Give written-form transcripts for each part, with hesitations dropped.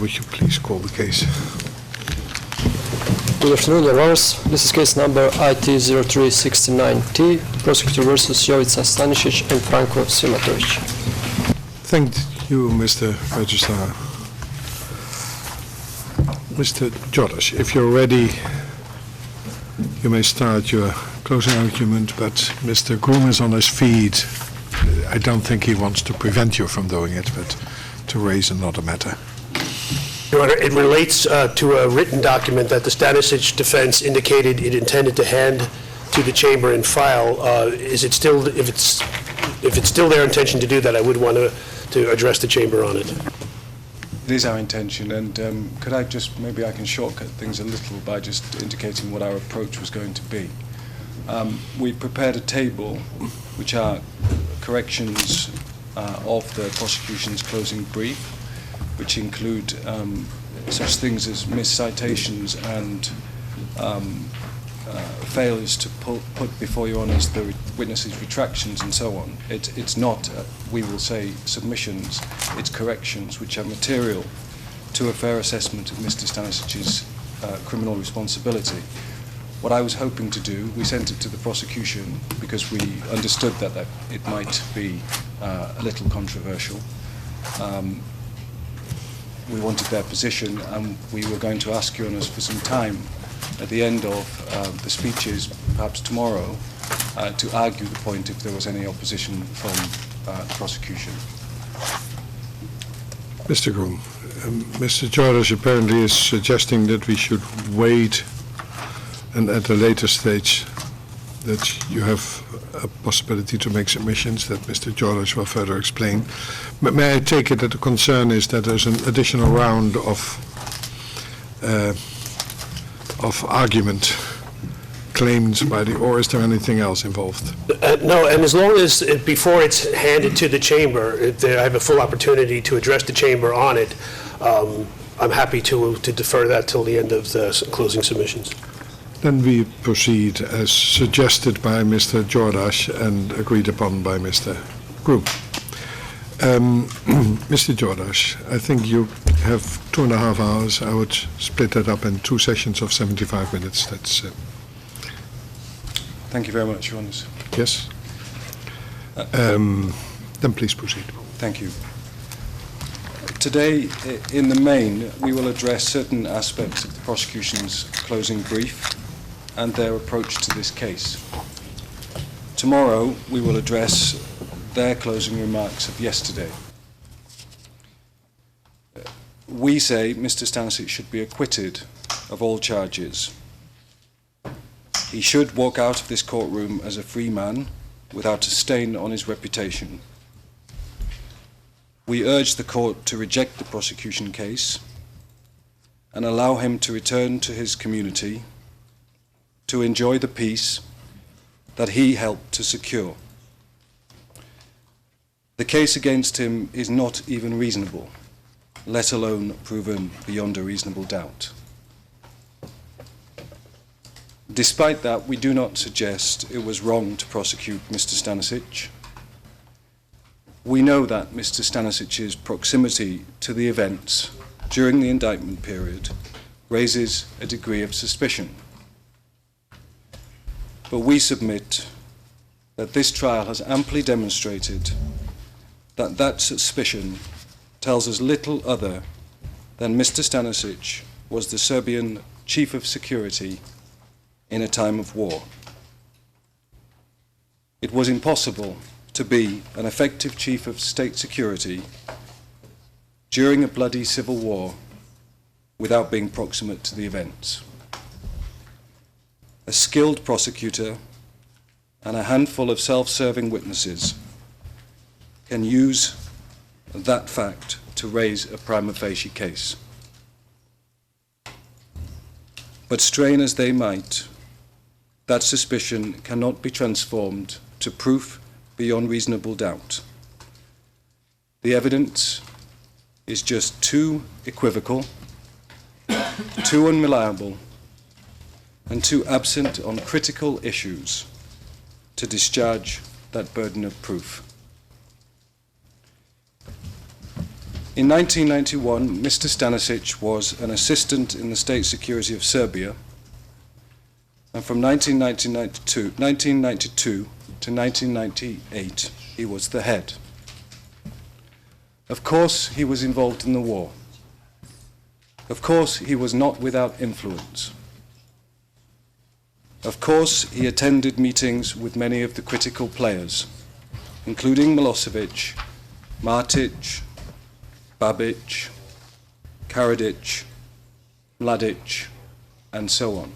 Would you please call the case? Good afternoon, Your Honors. This is case number IT0369T, prosecutor versus Jovica Stanišić and Franco Simatović. Thank you, Mr. Registrar. Mr. Jodas, if you're ready, you may start your closing argument, but Mr. Groom is on his feet. I don't think he wants to prevent you from doing it, but to raise another matter. Your Honor, it relates to a written document that the Stanišić defense indicated it intended to hand to the chamber and file. Is it still, if it's still their intention to do that, I would want to address the chamber on it. It is our intention, and could I just, maybe I can shortcut things a little by just indicating what our approach was going to be. We prepared a table which are corrections of the prosecution's closing brief, which include such things as miscitations and failures to put before Your Honours the witnesses' retractions and so on. It's not, we will say, submissions, it's corrections which are material to a fair assessment of Mr. Stanisić's criminal responsibility. What I was hoping to do, we sent it to the prosecution because we understood that it might be a little controversial. We wanted their position, and we were going to ask Your Honours for some time at the end of the speeches, perhaps tomorrow, to argue the point if there was any opposition from the prosecution. Mr. Groom, Mr. Jodas apparently is suggesting that we should wait and at a later stage that you have a possibility to make submissions that Mr. Jodas will further explain. But may I take it that the concern is that there's an additional round of argument claims by the, or is there anything else involved? No, and as long as before it's handed to the chamber, I have a full opportunity to address the chamber on it, I'm happy to defer that till the end of the closing submissions. Then we proceed as suggested by Mr. Jodas and agreed upon by Mr. Groom. Mr. Jodas, I think you have 2.5 hours. I would split that up in 2 sessions of 75 minutes. That's. Thank you very much, Your Honours. Yes. Then please proceed. Thank you. Today, in the main, we will address certain aspects of the prosecution's closing brief and their approach to this case. Tomorrow, we will address their closing remarks of yesterday. We say Mr. Stanišić should be acquitted of all charges. He should walk out of this courtroom as a free man without a stain on his reputation. We urge the court to reject the prosecution case and allow him to return to his community to enjoy the peace that he helped to secure. The case against him is not even reasonable, let alone proven beyond a reasonable doubt. Despite that, we do not suggest it was wrong to prosecute Mr. Stanišić. We know that Mr. Stanisić's proximity to the events during the indictment period raises a degree of suspicion. But we submit that this trial has amply demonstrated that that suspicion tells us little other than Mr. Stanišić was the Serbian chief of security in a time of war. It was impossible to be an effective chief of state security during a bloody civil war without being proximate to the events. A skilled prosecutor and a handful of self-serving witnesses can use that fact to raise a prima facie case. But strain as they might, that suspicion cannot be transformed to proof beyond reasonable doubt. The evidence is just too equivocal, too unreliable, and too absent on critical issues to discharge that burden of proof. In 1991, Mr. Stanišić was an assistant in the State Security of Serbia, and from 1992 to 1998, he was the head. Of course, he was involved in the war. Of course, he was not without influence. Of course, he attended meetings with many of the critical players, including Milosevic, Martic, Babic, Karadzic, Mladic, and so on.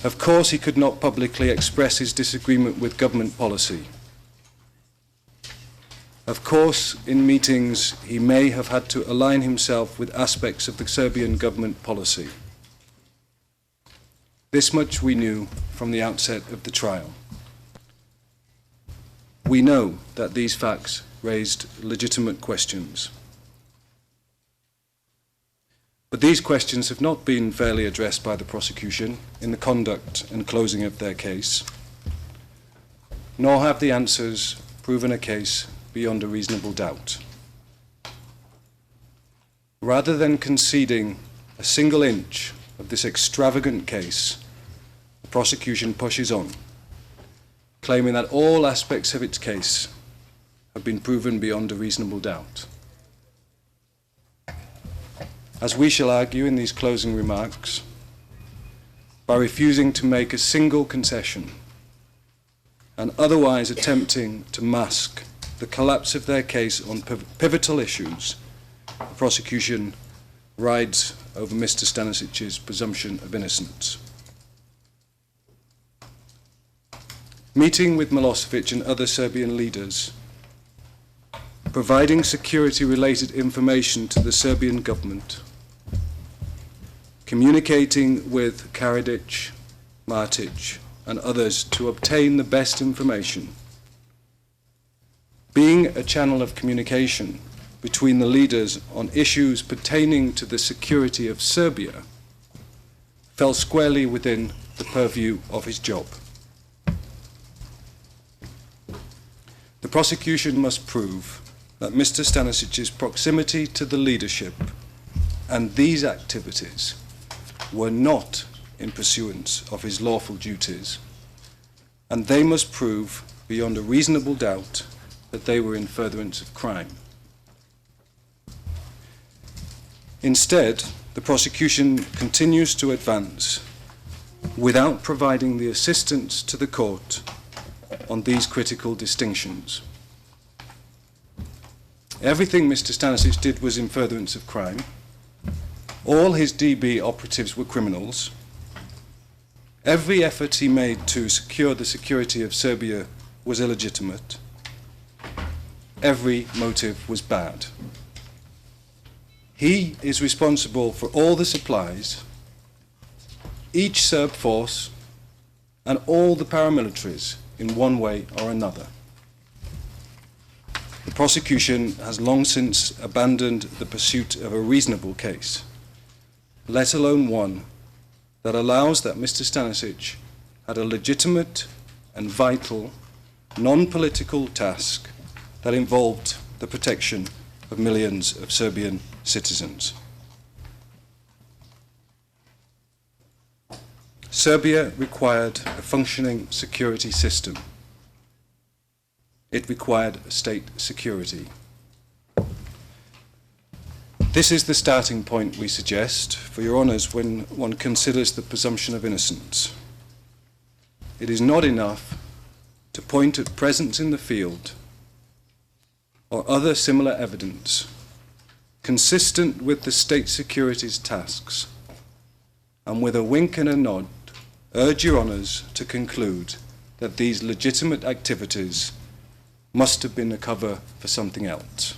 Of course, he could not publicly express his disagreement with government policy. Of course, in meetings, he may have had to align himself with aspects of the Serbian government policy. This much we knew from the outset of the trial. We know that these facts raised legitimate questions. But these questions have not been fairly addressed by the prosecution in the conduct and closing of their case, nor have the answers proven a case beyond a reasonable doubt. Rather than conceding a single inch of this extravagant case, the prosecution pushes on, claiming that all aspects of its case have been proven beyond a reasonable doubt. As we shall argue in these closing remarks, by refusing to make a single concession and otherwise attempting to mask the collapse of their case on pivotal issues, the prosecution rides over Mr. Stanisic's presumption of innocence. Meeting with Milosevic and other Serbian leaders, providing security-related information to the Serbian government, communicating with Karadzic, Martic, and others to obtain the best information, being a channel of communication between the leaders on issues pertaining to the security of Serbia, fell squarely within the purview of his job. The prosecution must prove that Mr. Stanisic's proximity to the leadership and these activities were not in pursuance of his lawful duties, and they must prove beyond a reasonable doubt that they were in furtherance of crime. Instead, the prosecution continues to advance without providing the assistance to the court on these critical distinctions. Everything Mr. Stanišić did was in furtherance of crime. All his DB operatives were criminals. Every effort he made to secure the security of Serbia was illegitimate. Every motive was bad. He is responsible for all the supplies, each Serb force, and all the paramilitaries in one way or another. The prosecution has long since abandoned the pursuit of a reasonable case, let alone one that allows that Mr. Stanišić had a legitimate and vital, non-political task that involved the protection of millions of Serbian citizens. Serbia required a functioning security system. It required state security. This is the starting point, we suggest, for your honours, when one considers the presumption of innocence. It is not enough to point at presence in the field or other similar evidence consistent with the state security's tasks, and with a wink and a nod, urge your honours to conclude that these legitimate activities must have been a cover for something else.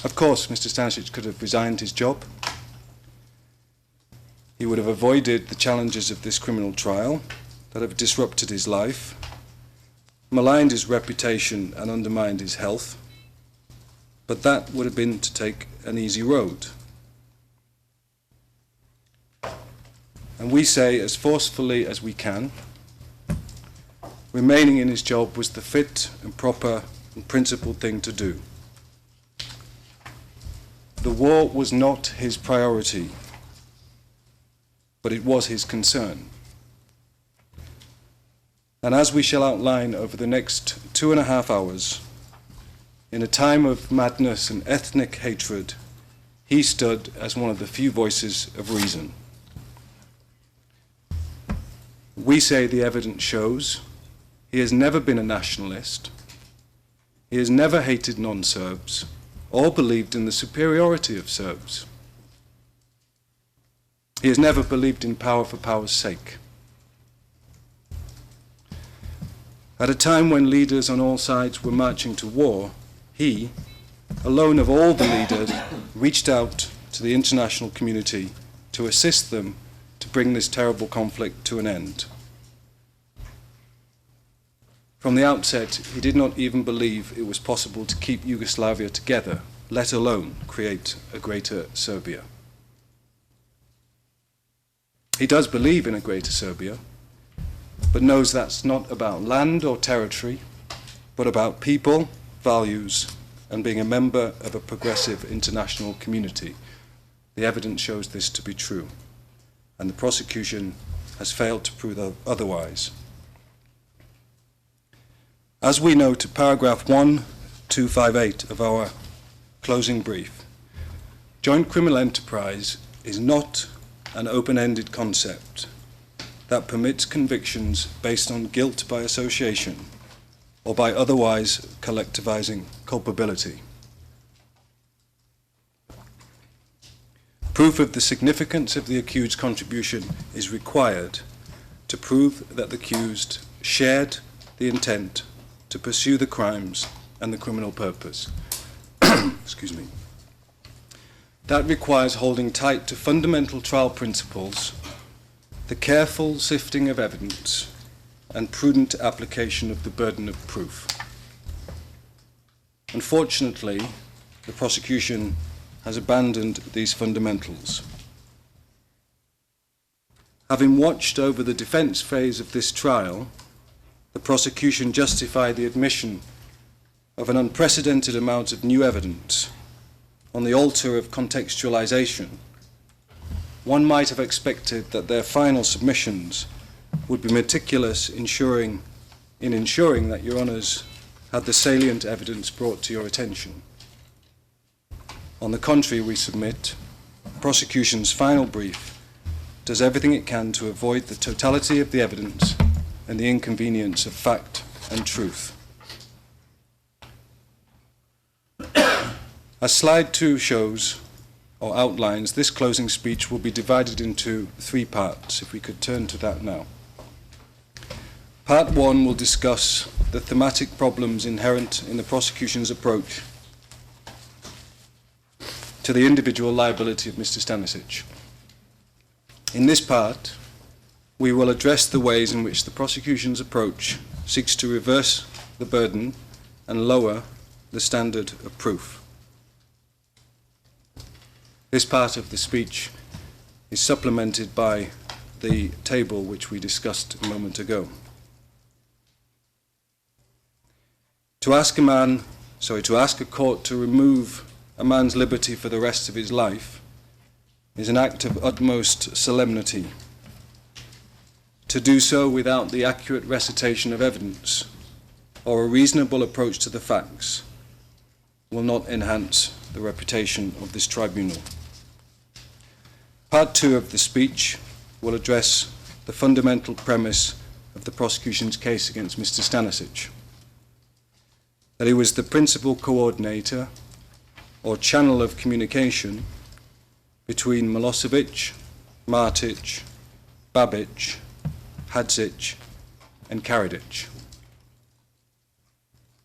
Of course, Mr. Stanišić could have resigned his job. He would have avoided the challenges of this criminal trial that have disrupted his life, maligned his reputation and undermined his health, but that would have been to take an easy road. And we say as forcefully as we can remaining in his job was the fit and proper and principled thing to do. The war was not his priority, but it was his concern. And as we shall outline over the next 2.5 hours, in a time of madness and ethnic hatred, he stood as one of the few voices of reason. We say the evidence shows he has never been a nationalist, he has never hated non-Serbs, or believed in the superiority of Serbs. He has never believed in power for power's sake. At a time when leaders on all sides were marching to war, he, alone of all the leaders, reached out to the international community to assist them to bring this terrible conflict to an end. From the outset, he did not even believe it was possible to keep Yugoslavia together, let alone create a greater Serbia. He does believe in a greater Serbia, but knows that's not about land or territory, but about people, values, and being a member of a progressive international community. The evidence shows this to be true, and the prosecution has failed to prove otherwise. As we know to paragraph 1258 of our closing brief, joint criminal enterprise is not an open-ended concept that permits convictions based on guilt by association or by otherwise collectivizing culpability. Proof of the significance of the accused's contribution is required to prove that the accused shared the intent to pursue the crimes and the criminal purpose. Excuse me. That requires holding tight to fundamental trial principles, the careful sifting of evidence, and prudent application of the burden of proof. Unfortunately, the prosecution has abandoned these fundamentals. Having watched over the defense phase of this trial, the prosecution justified the admission of an unprecedented amount of new evidence on the altar of contextualization. One might have expected that their final submissions would be meticulous in ensuring that Your Honours had the salient evidence brought to your attention. On the contrary, we submit, prosecution's final brief does everything it can to avoid the totality of the evidence and the inconvenience of fact and truth. As slide 2 shows, or outlines, this closing speech will be divided into 3 parts, if we could turn to that now. Part 1 will discuss the thematic problems inherent in the prosecution's approach to the individual liability of Mr. Stanišić. In this part, we will address the ways in which the prosecution's approach seeks to reverse the burden and lower the standard of proof. This part of the speech is supplemented by the table which we discussed a moment ago. To ask a court to remove a man's liberty for the rest of his life is an act of utmost solemnity. To do so without the accurate recitation of evidence or a reasonable approach to the facts will not enhance the reputation of this tribunal. Part 2 of the speech will address the fundamental premise of the prosecution's case against Mr. Stanišić, that he was the principal coordinator or channel of communication between Milosevic, Martic, Babic, Hadzic, and Karadzic.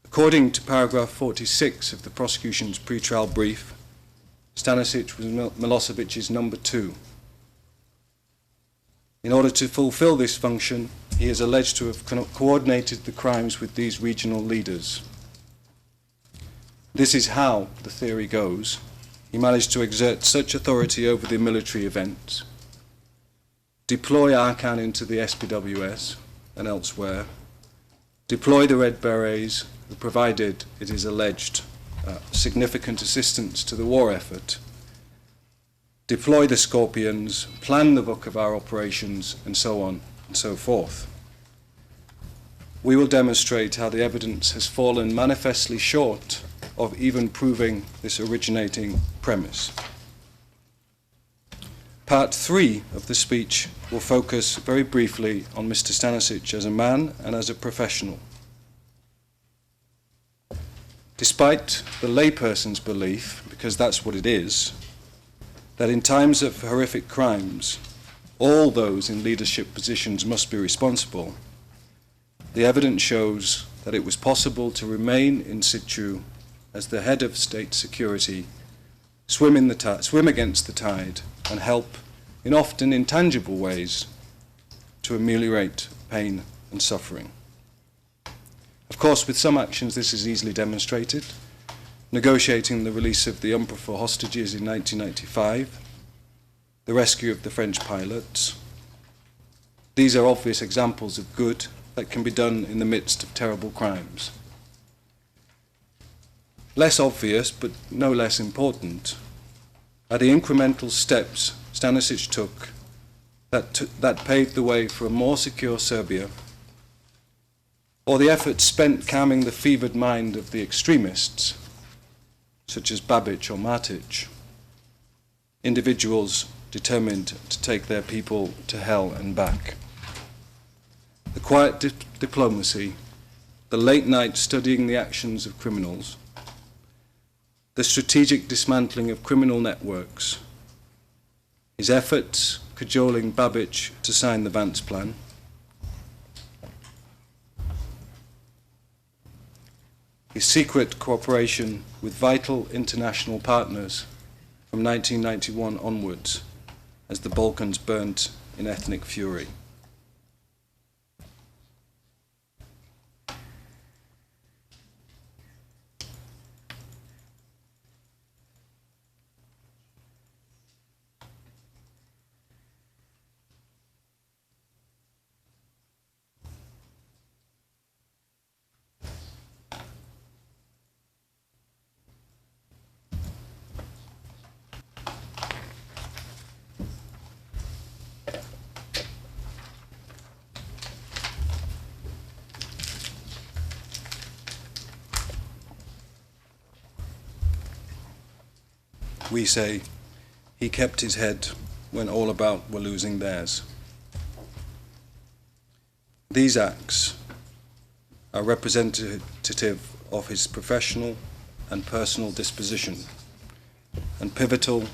According to paragraph 46 of the prosecution's pre-trial brief, Stanišić was Milosevic's number 2. In order to fulfill this function, he is alleged to have coordinated the crimes with these regional leaders. This is how, the theory goes, he managed to exert such authority over the military events, deploy Arkan into the SPWS and elsewhere, deploy the Red Berets, provided it is alleged significant assistance to the war effort, deploy the Scorpions, plan the book of our operations, and so on and so forth. We will demonstrate how the evidence has fallen manifestly short of even proving this originating premise. Part 3 of the speech will focus very briefly on Mr. Stanišić as a man and as a professional. Despite the layperson's belief, because that's what it is, that in times of horrific crimes, all those in leadership positions must be responsible, the evidence shows that it was possible to remain in situ as the head of state security, swim against the tide, and help in often intangible ways to ameliorate pain and suffering. Of course, with some actions this is easily demonstrated. Negotiating the release of the UNPROFOR hostages in 1995, the rescue of the French pilots. These are obvious examples of good that can be done in the midst of terrible crimes. Less obvious, but no less important, are the incremental steps Stanišić took that paved the way for a more secure Serbia, or the efforts spent calming the fevered mind of the extremists, such as Babic or Matic, individuals determined to take their people to hell and back. The quiet diplomacy, the late night studying the actions of criminals, the strategic dismantling of criminal networks, his efforts cajoling Babic to sign the Vance Plan, his secret cooperation with vital international partners from 1991 onwards as the Balkans burnt in ethnic fury. We say, he kept his head when all about were losing theirs. These acts are representative of his professional and personal disposition and pivotal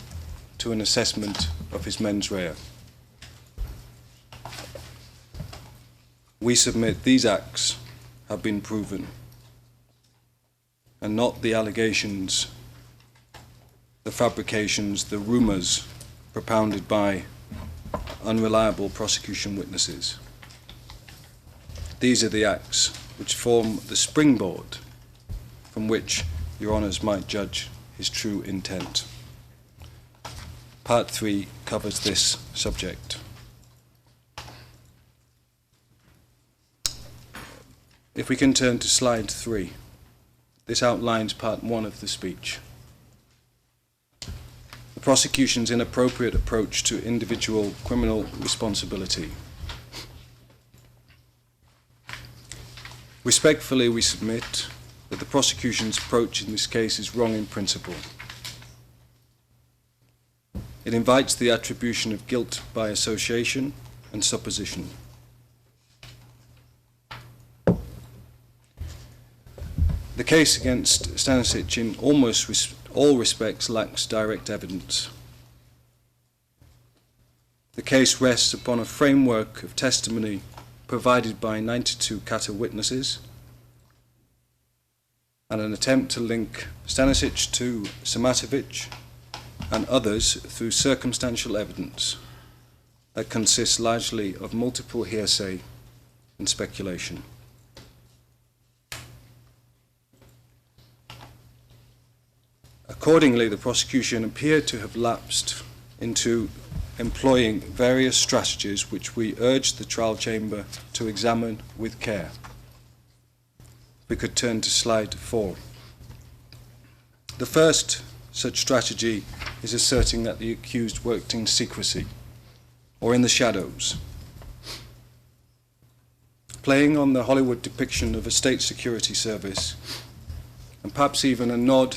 to an assessment of his mens rea. We submit these acts have been proven and not the allegations, the fabrications, the rumors propounded by unreliable prosecution witnesses. These are the acts which form the springboard from which Your Honours might judge his true intent. Part 3 covers this subject. If we can turn to slide 3, this outlines part 1 of the speech. The prosecution's inappropriate approach to individual criminal responsibility. Respectfully, we submit that the prosecution's approach in this case is wrong in principle. It invites the attribution of guilt by association and supposition. The case against Stanišić in almost all respects lacks direct evidence. The case rests upon a framework of testimony provided by 92 Kata witnesses and an attempt to link Stanišić to Simatović and others through circumstantial evidence that consists largely of multiple hearsay and speculation. Accordingly, the prosecution appeared to have lapsed into employing various strategies which we urged the trial chamber to examine with care. we could turn to slide 4. The first such strategy is asserting that the accused worked in secrecy or in the shadows, playing on the Hollywood depiction of a state security service, and perhaps even a nod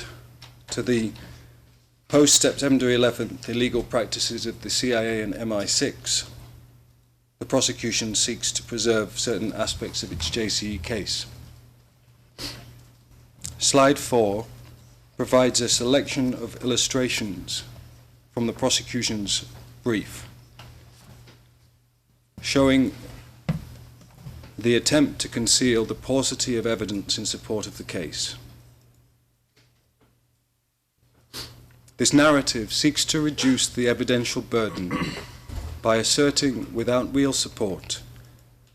to the post-September 11th illegal practices of the CIA and MI6. The prosecution seeks to preserve certain aspects of its JCE case. Slide 4 provides a selection of illustrations from the prosecution's brief, showing the attempt to conceal the paucity of evidence in support of the case. This narrative seeks to reduce the evidential burden by asserting without real support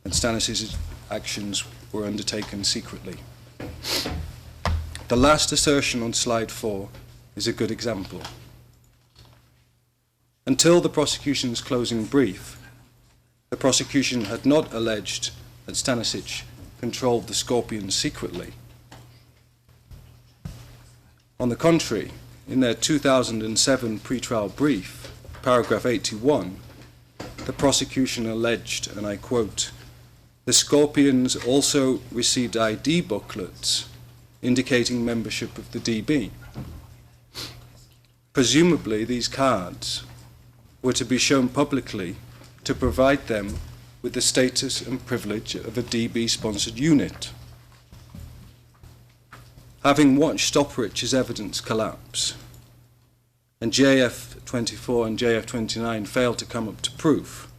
that Stanišić's actions were undertaken secretly. The last assertion on slide 4 is a good example. Until the prosecution's closing brief, the prosecution had not alleged that Stanišić controlled the Scorpions secretly. On the contrary, in their 2007 pretrial brief, paragraph 81, the prosecution alleged, and I quote, "The Scorpions also received ID booklets indicating membership of the DB. Presumably, these cards were to be shown publicly to provide them with the status and privilege of a DB-sponsored unit. Having watched Stopperich's evidence collapse, and JF-24 and JF-29 failed to come up to proof,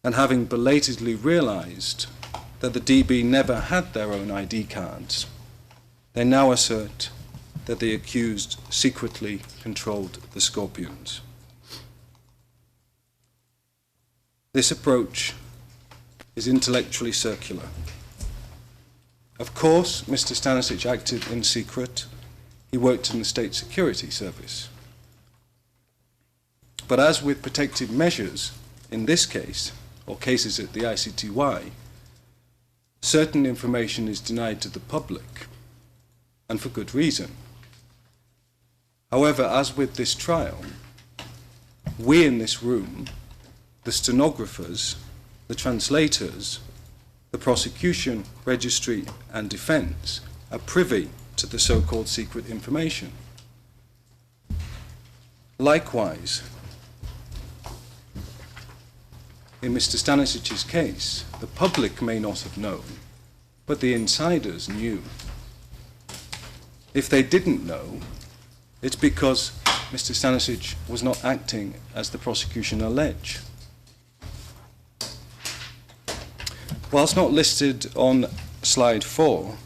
and having belatedly realized that the DB never had their own ID cards, they now assert that the accused secretly controlled the Scorpions." This approach is intellectually circular. Of course, Mr. Stanišić acted in secret. He worked in the State Security Service. But as with protective measures, in this case, or cases at the ICTY, certain information is denied to the public, and for good reason. However, as with this trial, we in this room, the stenographers, the translators, the prosecution, registry, and defense, are privy to the so-called secret information. Likewise, in Mr. Stanisić's case, the public may not have known, but the insiders knew. If they didn't know, it's because Mr. Stanišić was not acting as the prosecution allege. Whilst not listed on slide 4,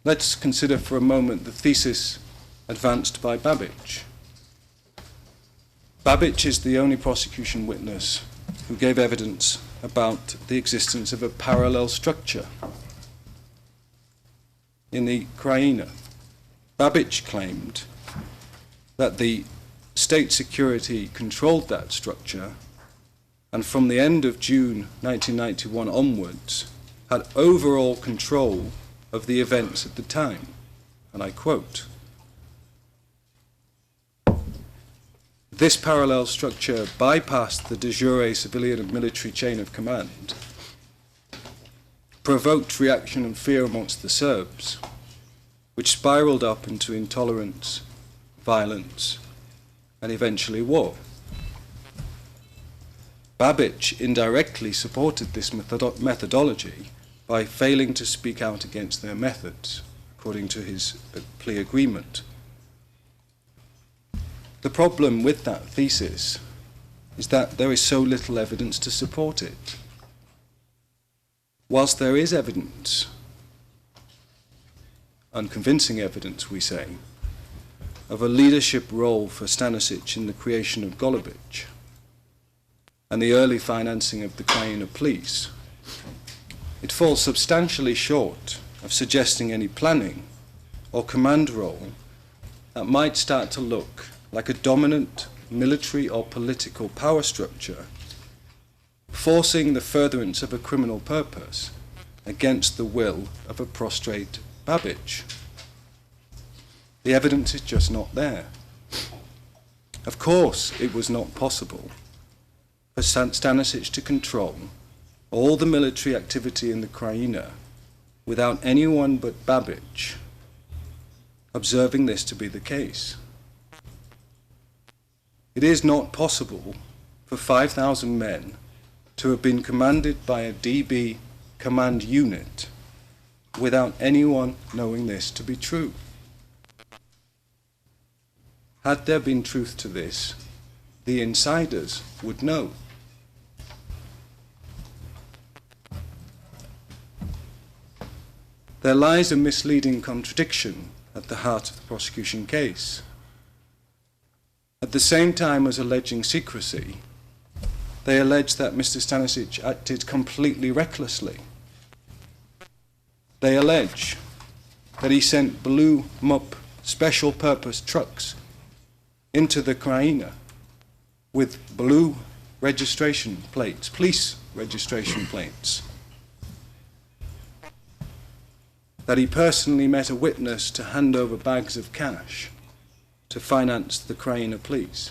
let's consider for a moment the thesis advanced by Babić. Babić is the only prosecution witness who gave evidence about the existence of a parallel structure in the Krajina. Babić claimed that the state security controlled that structure, and from the end of June 1991 onwards had overall control of the events at the time. And I quote, "This parallel structure bypassed the de jure civilian and military chain of command, provoked reaction and fear amongst the Serbs, which spiraled up into intolerance, violence, and eventually war." Babić indirectly supported this methodology by failing to speak out against their methods, according to his plea agreement. The problem with that thesis is that there is so little evidence to support it. Whilst there is evidence, unconvincing evidence, we say, of a leadership role for Stanišić in the creation of Golubić and the early financing of the Krajina police, it falls substantially short of suggesting any planning or command role that might start to look like a dominant military or political power structure, forcing the furtherance of a criminal purpose against the will of a prostrate Babic. The evidence is just not there. Of course, it was not possible for Stanišić to control all the military activity in the Krajina without anyone but Babic observing this to be the case. It is not possible for 5,000 men to have been commanded by a DB command unit without anyone knowing this to be true. Had there been truth to this, the insiders would know. There lies a misleading contradiction at the heart of the prosecution case. At the same time as alleging secrecy, they allege that Mr. Stanišić acted completely recklessly. They allege that he sent blue MUP special purpose trucks into the Krajina with blue registration plates, police registration plates. That he personally met a witness to hand over bags of cash to finance the Krajina police.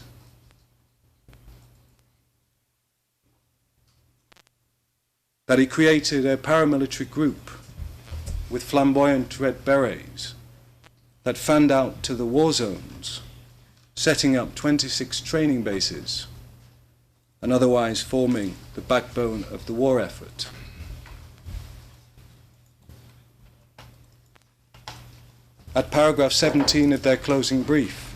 That he created a paramilitary group with flamboyant red berets that fanned out to the war zones, setting up 26 training bases and otherwise forming the backbone of the war effort. At paragraph 17 of their closing brief,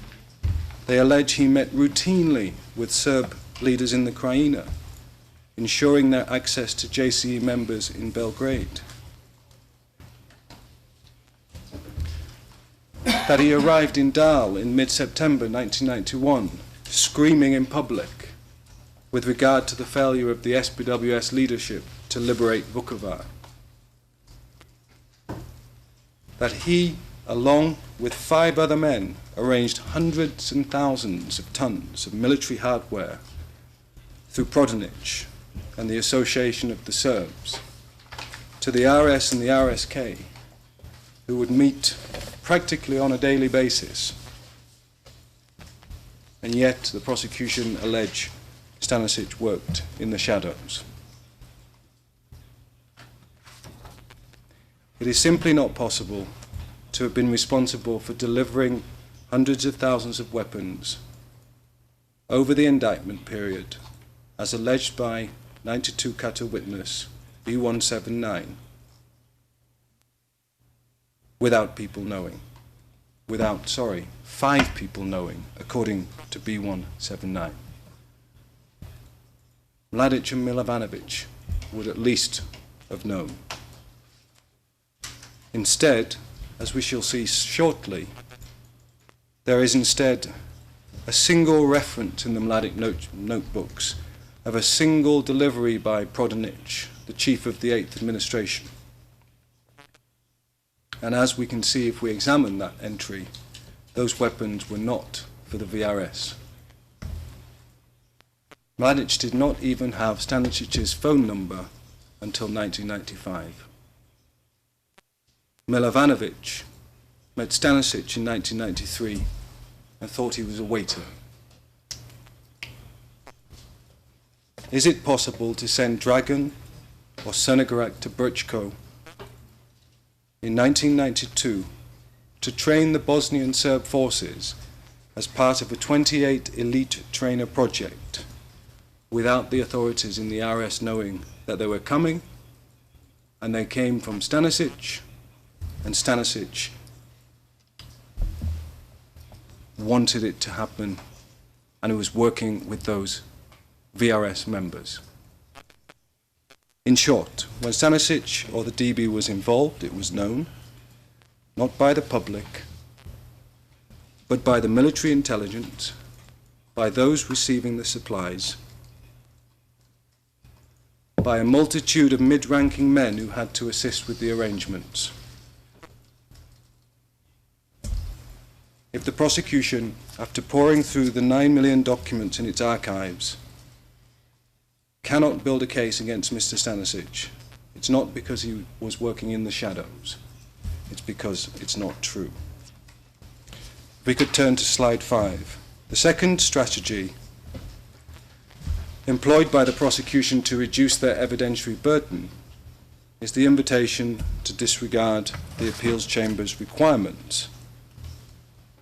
they allege he met routinely with Serb leaders in the Krajina, ensuring their access to JCE members in Belgrade. That he arrived in Dal in mid-September 1991, screaming in public with regard to the failure of the SPWS leadership to liberate Vukovar. That he, along with 5 other men, arranged hundreds and thousands of tons of military hardware through Prodanic and the Association of the Serbs to the RS and the RSK, who would meet practically on a daily basis. And yet the prosecution allege Stanišić worked in the shadows. It is simply not possible to have been responsible for delivering hundreds of thousands of weapons over the indictment period, as alleged by 92 Kata witness B179, without people knowing. Without, 5 people knowing, according to B179. Mladic and Milovanovic would at least have known. Instead, as we shall see shortly, there is instead a single reference in the Mladic notebooks of a single delivery by Prodanic, the chief of the 8th administration. And as we can see if we examine that entry, those weapons were not for the VRS. Mladic did not even have Stanishic's phone number until 1995. Milovanovic met Stanišić in 1993 and thought he was a waiter. Is it possible to send Dragan or Crnogorac to Brčko in 1992 to train the Bosnian Serb forces as part of a 28 elite trainer project without the authorities in the RS knowing that they were coming, and they came from Stanišić, and Stanišić wanted it to happen, and he was working with those VRS members. In short, when Stanišić or the DB was involved, it was known, not by the public, but by the military intelligence, by those receiving the supplies, by a multitude of mid-ranking men who had to assist with the arrangements. If the prosecution, after poring through the 9 million documents in its archives, cannot build a case against Mr. Stanišić, It's not because he was working in the shadows. It's because it's not true. We could turn to slide 5. The second strategy employed by the prosecution to reduce their evidentiary burden is the invitation to disregard the appeals chamber's requirements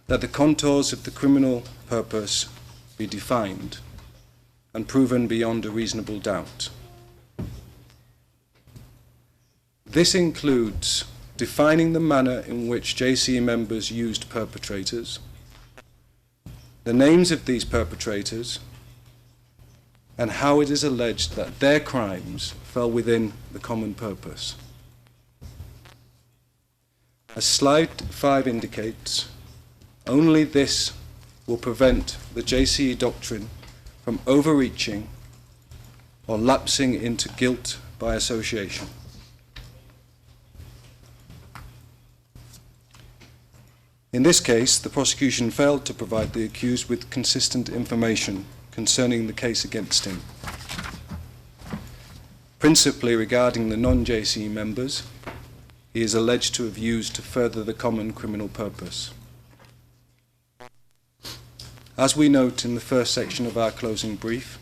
that the contours of the criminal purpose be defined and proven beyond a reasonable doubt. This includes defining the manner in which JCE members used perpetrators, the names of these perpetrators, and how it is alleged that their crimes fell within the common purpose. As slide 5 indicates, only this will prevent the JCE doctrine from overreaching or lapsing into guilt by association. In this case, the prosecution failed to provide the accused with consistent information concerning the case against him, principally regarding the non-JCE members he is alleged to have used to further the common criminal purpose. As we note in the first section of our closing brief,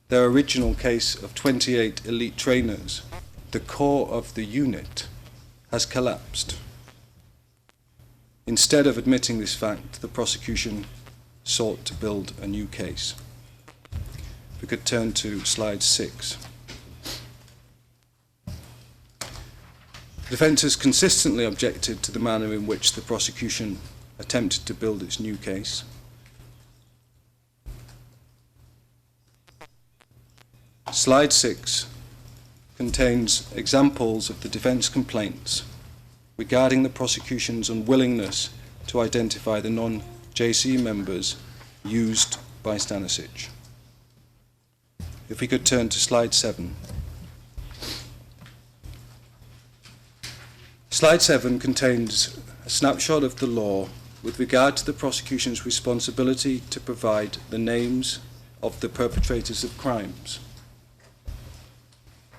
their original case of 28 elite trainers, the core of the unit, has collapsed. Instead of admitting this fact, the prosecution sought to build a new case. We could turn to slide 6. The defence has consistently objected to the manner in which the prosecution attempted to build its new case. Slide 6 contains examples of the defence complaints regarding the prosecution's unwillingness to identify the non-JCE members used by Stanišić. If we could turn to slide 7. Slide 7 contains a snapshot of the law with regard to the prosecution's responsibility to provide the names of the perpetrators of crimes.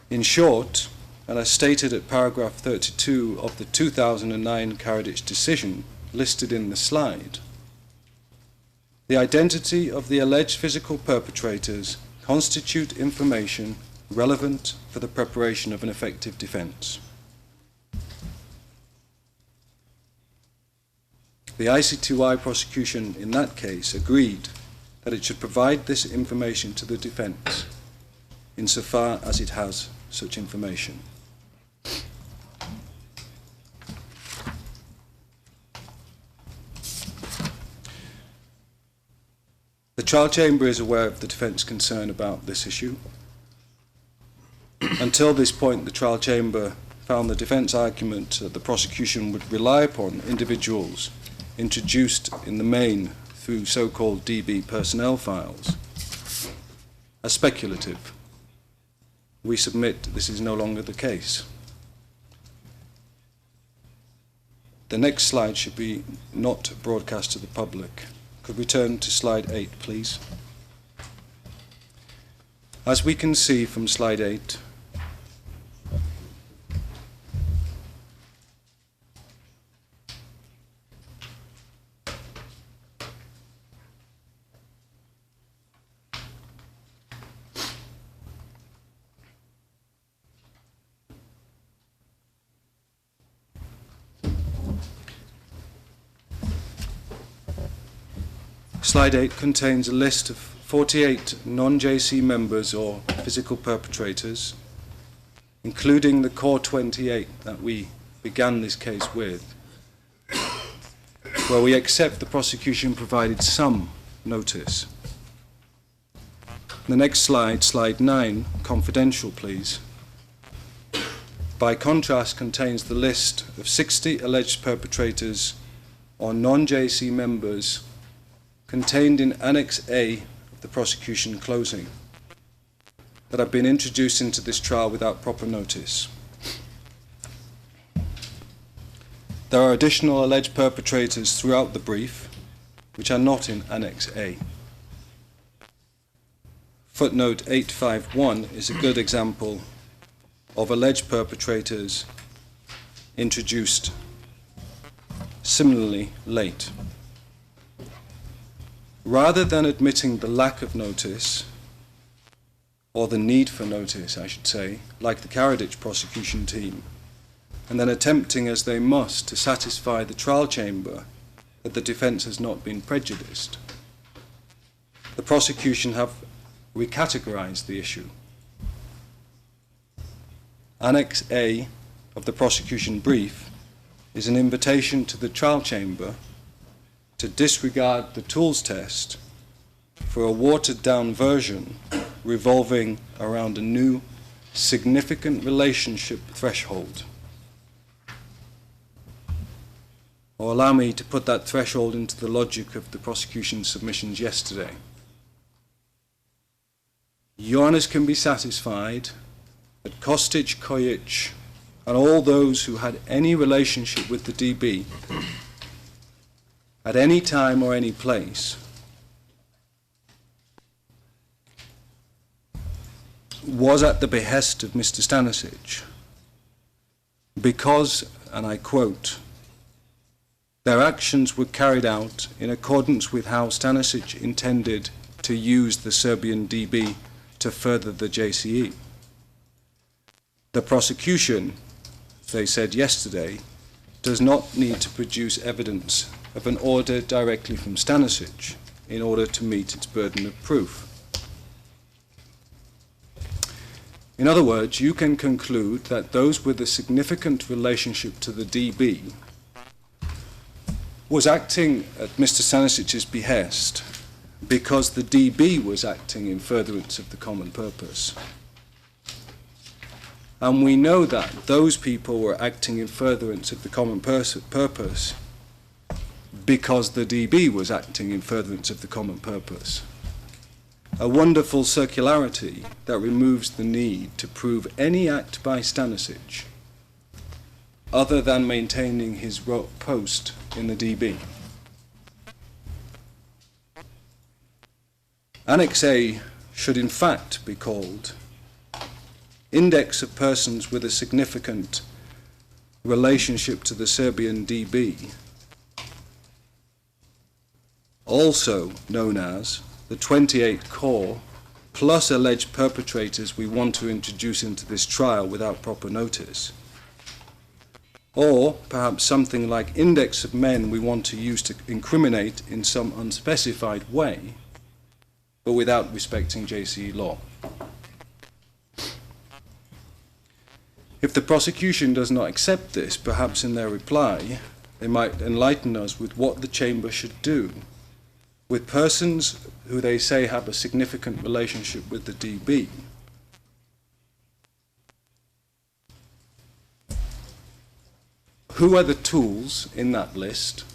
In short, and as stated at paragraph 32 of the 2009 Karadzic decision listed in the slide, the identity of the alleged physical perpetrators constitute information relevant for the preparation of an effective defence. The IC2I prosecution in that case agreed that it should provide this information to the defence insofar as it has such information. The trial chamber is aware of the defence concern about this issue. Until this point, the trial chamber found the defence argument that the prosecution would rely upon individuals introduced in the main through so-called DB personnel files as speculative. We submit this is no longer the case. The next slide should be not broadcast to the public. Could we turn to slide 8, please? As we can see from slide 8, Slide 8 contains a list of 48 non-JC members or physical perpetrators, including the core 28 that we began this case with, where we accept the prosecution provided some notice. The next slide, slide 9, confidential please, by contrast contains the list of 60 alleged perpetrators or non-JC members contained in Annex A of the prosecution closing that have been introduced into this trial without proper notice. There are additional alleged perpetrators throughout the brief which are not in Annex A. Footnote 851 is a good example of alleged perpetrators introduced similarly late. Rather than admitting the lack of notice, or the need for notice, I should say, like the Karadzic prosecution team, and then attempting as they must to satisfy the trial chamber that the defence has not been prejudiced, the prosecution have recategorised the issue. Annex A of the prosecution brief is an invitation to the trial chamber to disregard the tools test for a watered-down version revolving around a new significant relationship threshold. Or allow me to put that threshold into the logic of the prosecution submissions yesterday. Your Honours can be satisfied that Kostic, Kojic, and all those who had any relationship with the DB at any time or any place was at the behest of Mr. Stanišić because, and I quote, their actions were carried out in accordance with how Stanišić intended to use the Serbian DB to further the JCE. The prosecution, they said yesterday, does not need to produce evidence of an order directly from Stanišić in order to meet its burden of proof. In other words, you can conclude that those with a significant relationship to the DB was acting at Mr. Stanisić's behest because the DB was acting in furtherance of the common purpose. And we know that those people were acting in furtherance of the common purpose because the DB was acting in furtherance of the common purpose. A wonderful circularity that removes the need to prove any act by Stanišić other than maintaining his post in the DB. Annex A should in fact be called Index of Persons with a Significant Relationship to the Serbian DB, also known as the 28 core plus alleged perpetrators we want to introduce into this trial without proper notice. Or perhaps something like index of men we want to use to incriminate in some unspecified way, but without respecting JCE law. If the prosecution does not accept this, perhaps in their reply, they might enlighten us with what the chamber should do with persons who they say have a significant relationship with the DB. Who are the tools in that list?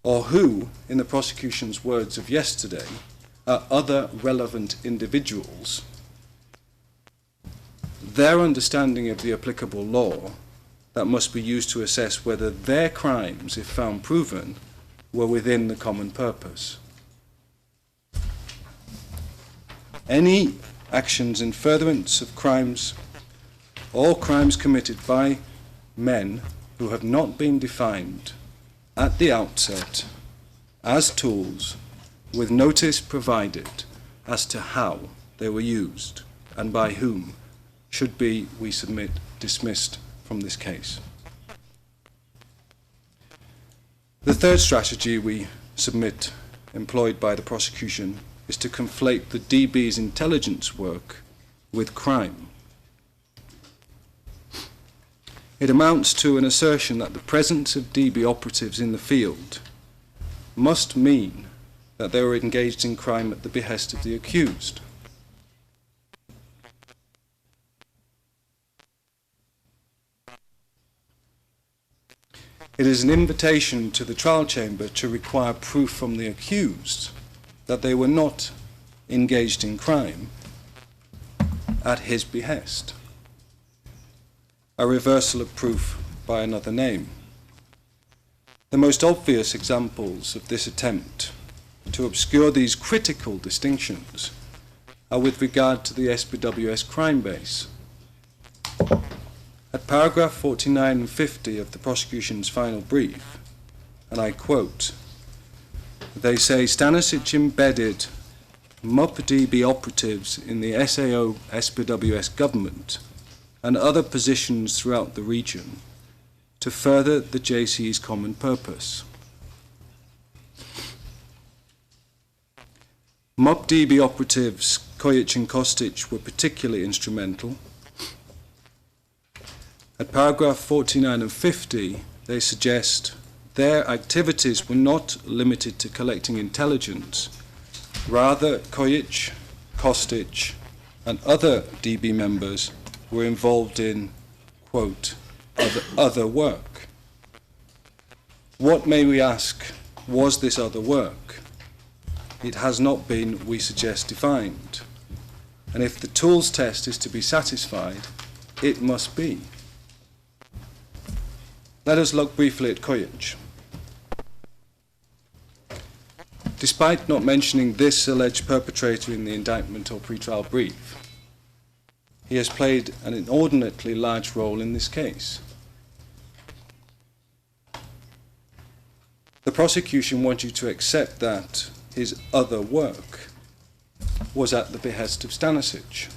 Or who, in the prosecution's words of yesterday, are other relevant individuals? Their understanding of the applicable law that must be used to assess whether their crimes, if found proven, were within the common purpose. Any actions in furtherance of crimes or crimes committed by men who have not been defined at the outset as tools with notice provided as to how they were used and by whom should be, we submit, dismissed from this case. The third strategy we submit employed by the prosecution is to conflate the DB's intelligence work with crime. It amounts to an assertion that the presence of DB operatives in the field must mean that they were engaged in crime at the behest of the accused. It is an invitation to the trial chamber to require proof from the accused that they were not engaged in crime at his behest. A reversal of proof by another name. The most obvious examples of this attempt to obscure these critical distinctions are with regard to the SBWS crime base At paragraph 49 and 50 of the prosecution's final brief, and I quote, they say Stanišić embedded MUP-DB operatives in the SAO-SPWS government and other positions throughout the region to further the JC's common purpose. MUP-DB operatives Kojic and Kostic were particularly instrumental. At paragraph 49 and 50, they suggest their activities were not limited to collecting intelligence. Rather, Kojic, Kostic, and other DB members were involved in, quote, other work. What, may we ask, was this other work? It has not been, we suggest, defined. And if the tools test is to be satisfied, it must be. Let us look briefly at Kojic. Despite not mentioning this alleged perpetrator in the indictment or pretrial brief, he has played an inordinately large role in this case. The prosecution wants you to accept that his other work was at the behest of Stanišić.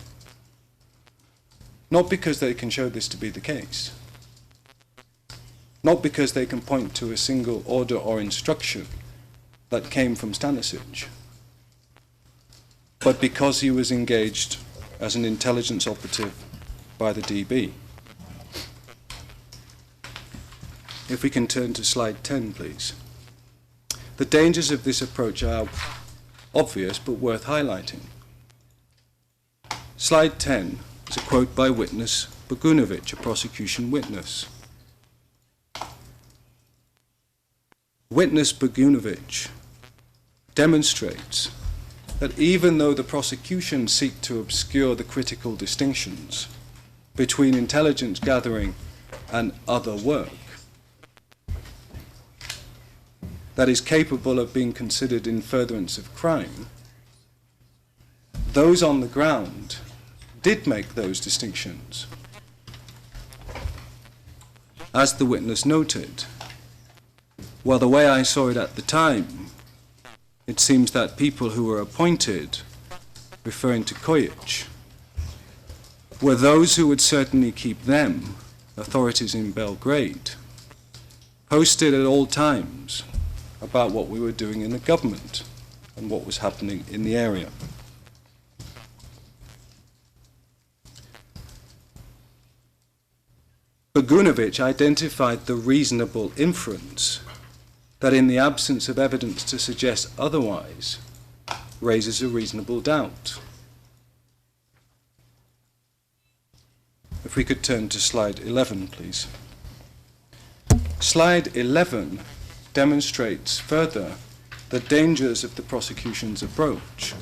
Not because they can show this to be the case, not because they can point to a single order or instruction that came from Stanišić, but because he was engaged as an intelligence operative by the DB. If we can turn to slide 10, please. The dangers of this approach are obvious but worth highlighting. Slide 10 is a quote by witness Bogunović, a prosecution witness. Witness Bogunović demonstrates that even though the prosecution seek to obscure the critical distinctions between intelligence gathering and other work that is capable of being considered in furtherance of crime, those on the ground did make those distinctions. As the witness noted, well, the way I saw it at the time, it seems that people who were appointed, referring to Kojic, were those who would certainly keep them, authorities in Belgrade, posted at all times about what we were doing in the government and what was happening in the area. Bogunović identified the reasonable inference that in the absence of evidence to suggest otherwise raises a reasonable doubt. If we could turn to slide 11, please. Slide 11 demonstrates further the dangers of the prosecution's approach.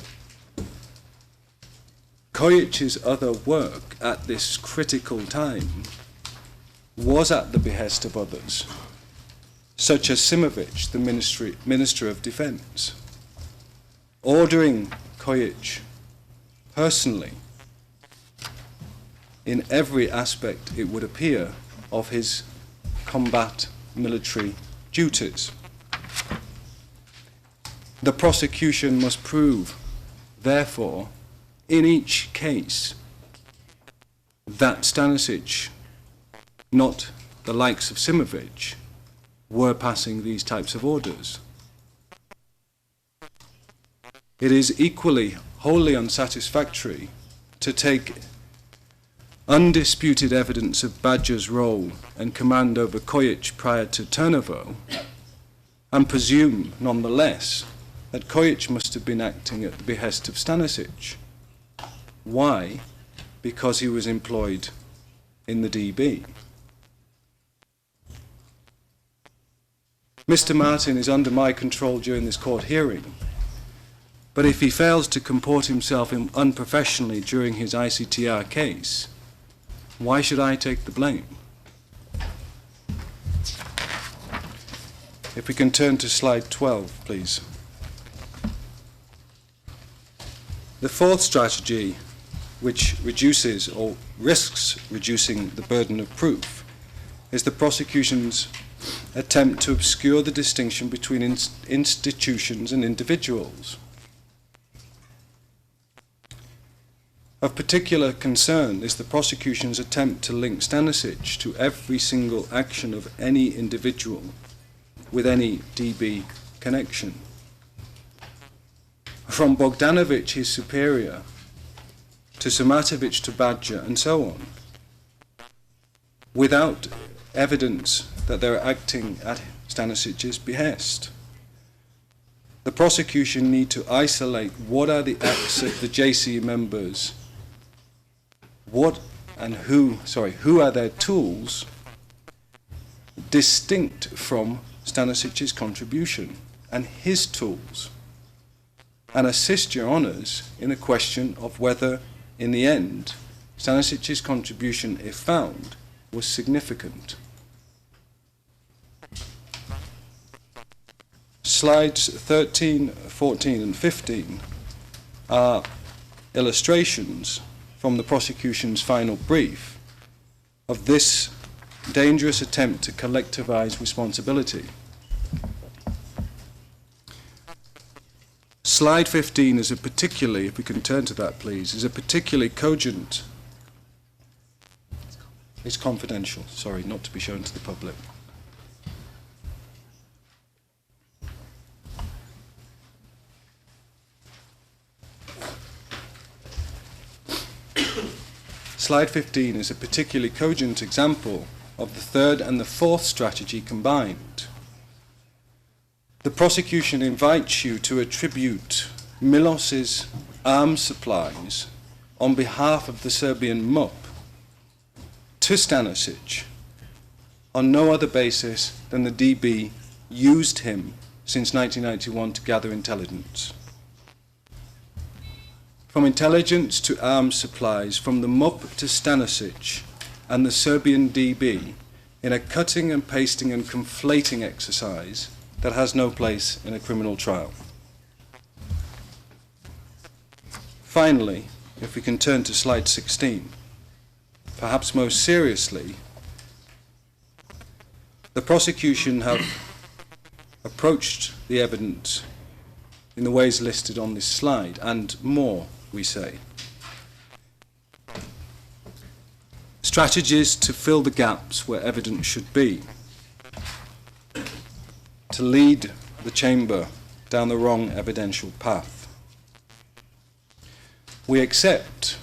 Kojic's other work at this critical time was at the behest of others, such as Simatović, the Minister of Defense, ordering Kojic personally in every aspect, it would appear, of his combat military duties. The prosecution must prove, therefore, in each case, that Stanišić, not the likes of Simatović, were passing these types of orders. It is equally wholly unsatisfactory to take undisputed evidence of Badger's role and command over Kojic prior to Trnovo and presume, nonetheless, that Kojic must have been acting at the behest of Stanišić. Why? Because he was employed in the DB. Mr. Martin is under my control during this court hearing, but if he fails to comport himself unprofessionally during his ICTR case, why should I take the blame? If we can turn to slide 12, please. The fourth strategy which reduces or risks reducing the burden of proof is the prosecution's attempt to obscure the distinction between institutions and individuals. Of particular concern is the prosecution's attempt to link Stanišić to every single action of any individual with any DB connection. From Bogdanović, his superior, to Simatović to Badger, and so on, without evidence that they're acting at Stanisić's behest. The prosecution need to isolate what are the acts of the JC members, who are their tools, distinct from Stanisić's contribution and his tools, and assist your honours in a question of whether, in the end, Stanisić's contribution, if found, was significant. Slides 13, 14 and 15 are illustrations from the prosecution's final brief of this dangerous attempt to collectivize responsibility. Slide 15 is a particularly, if we can turn to that please, is a particularly cogent, it's confidential, sorry, not to be shown to the public. Slide 15 is a particularly cogent example of the third and the fourth strategy combined. The prosecution invites you to attribute Milos's arms supplies on behalf of the Serbian MUP to Stanišić on no other basis than the DB used him since 1991 to gather intelligence. From intelligence to arms supplies, from the MUP to Stanišić and the Serbian DB, in a cutting and pasting and conflating exercise that has no place in a criminal trial. Finally, if we can turn to slide 16, perhaps most seriously, the prosecution have approached the evidence in the ways listed on this slide, and more, we say. Strategies to fill the gaps where evidence should be, to lead the chamber down the wrong evidential path. We accept,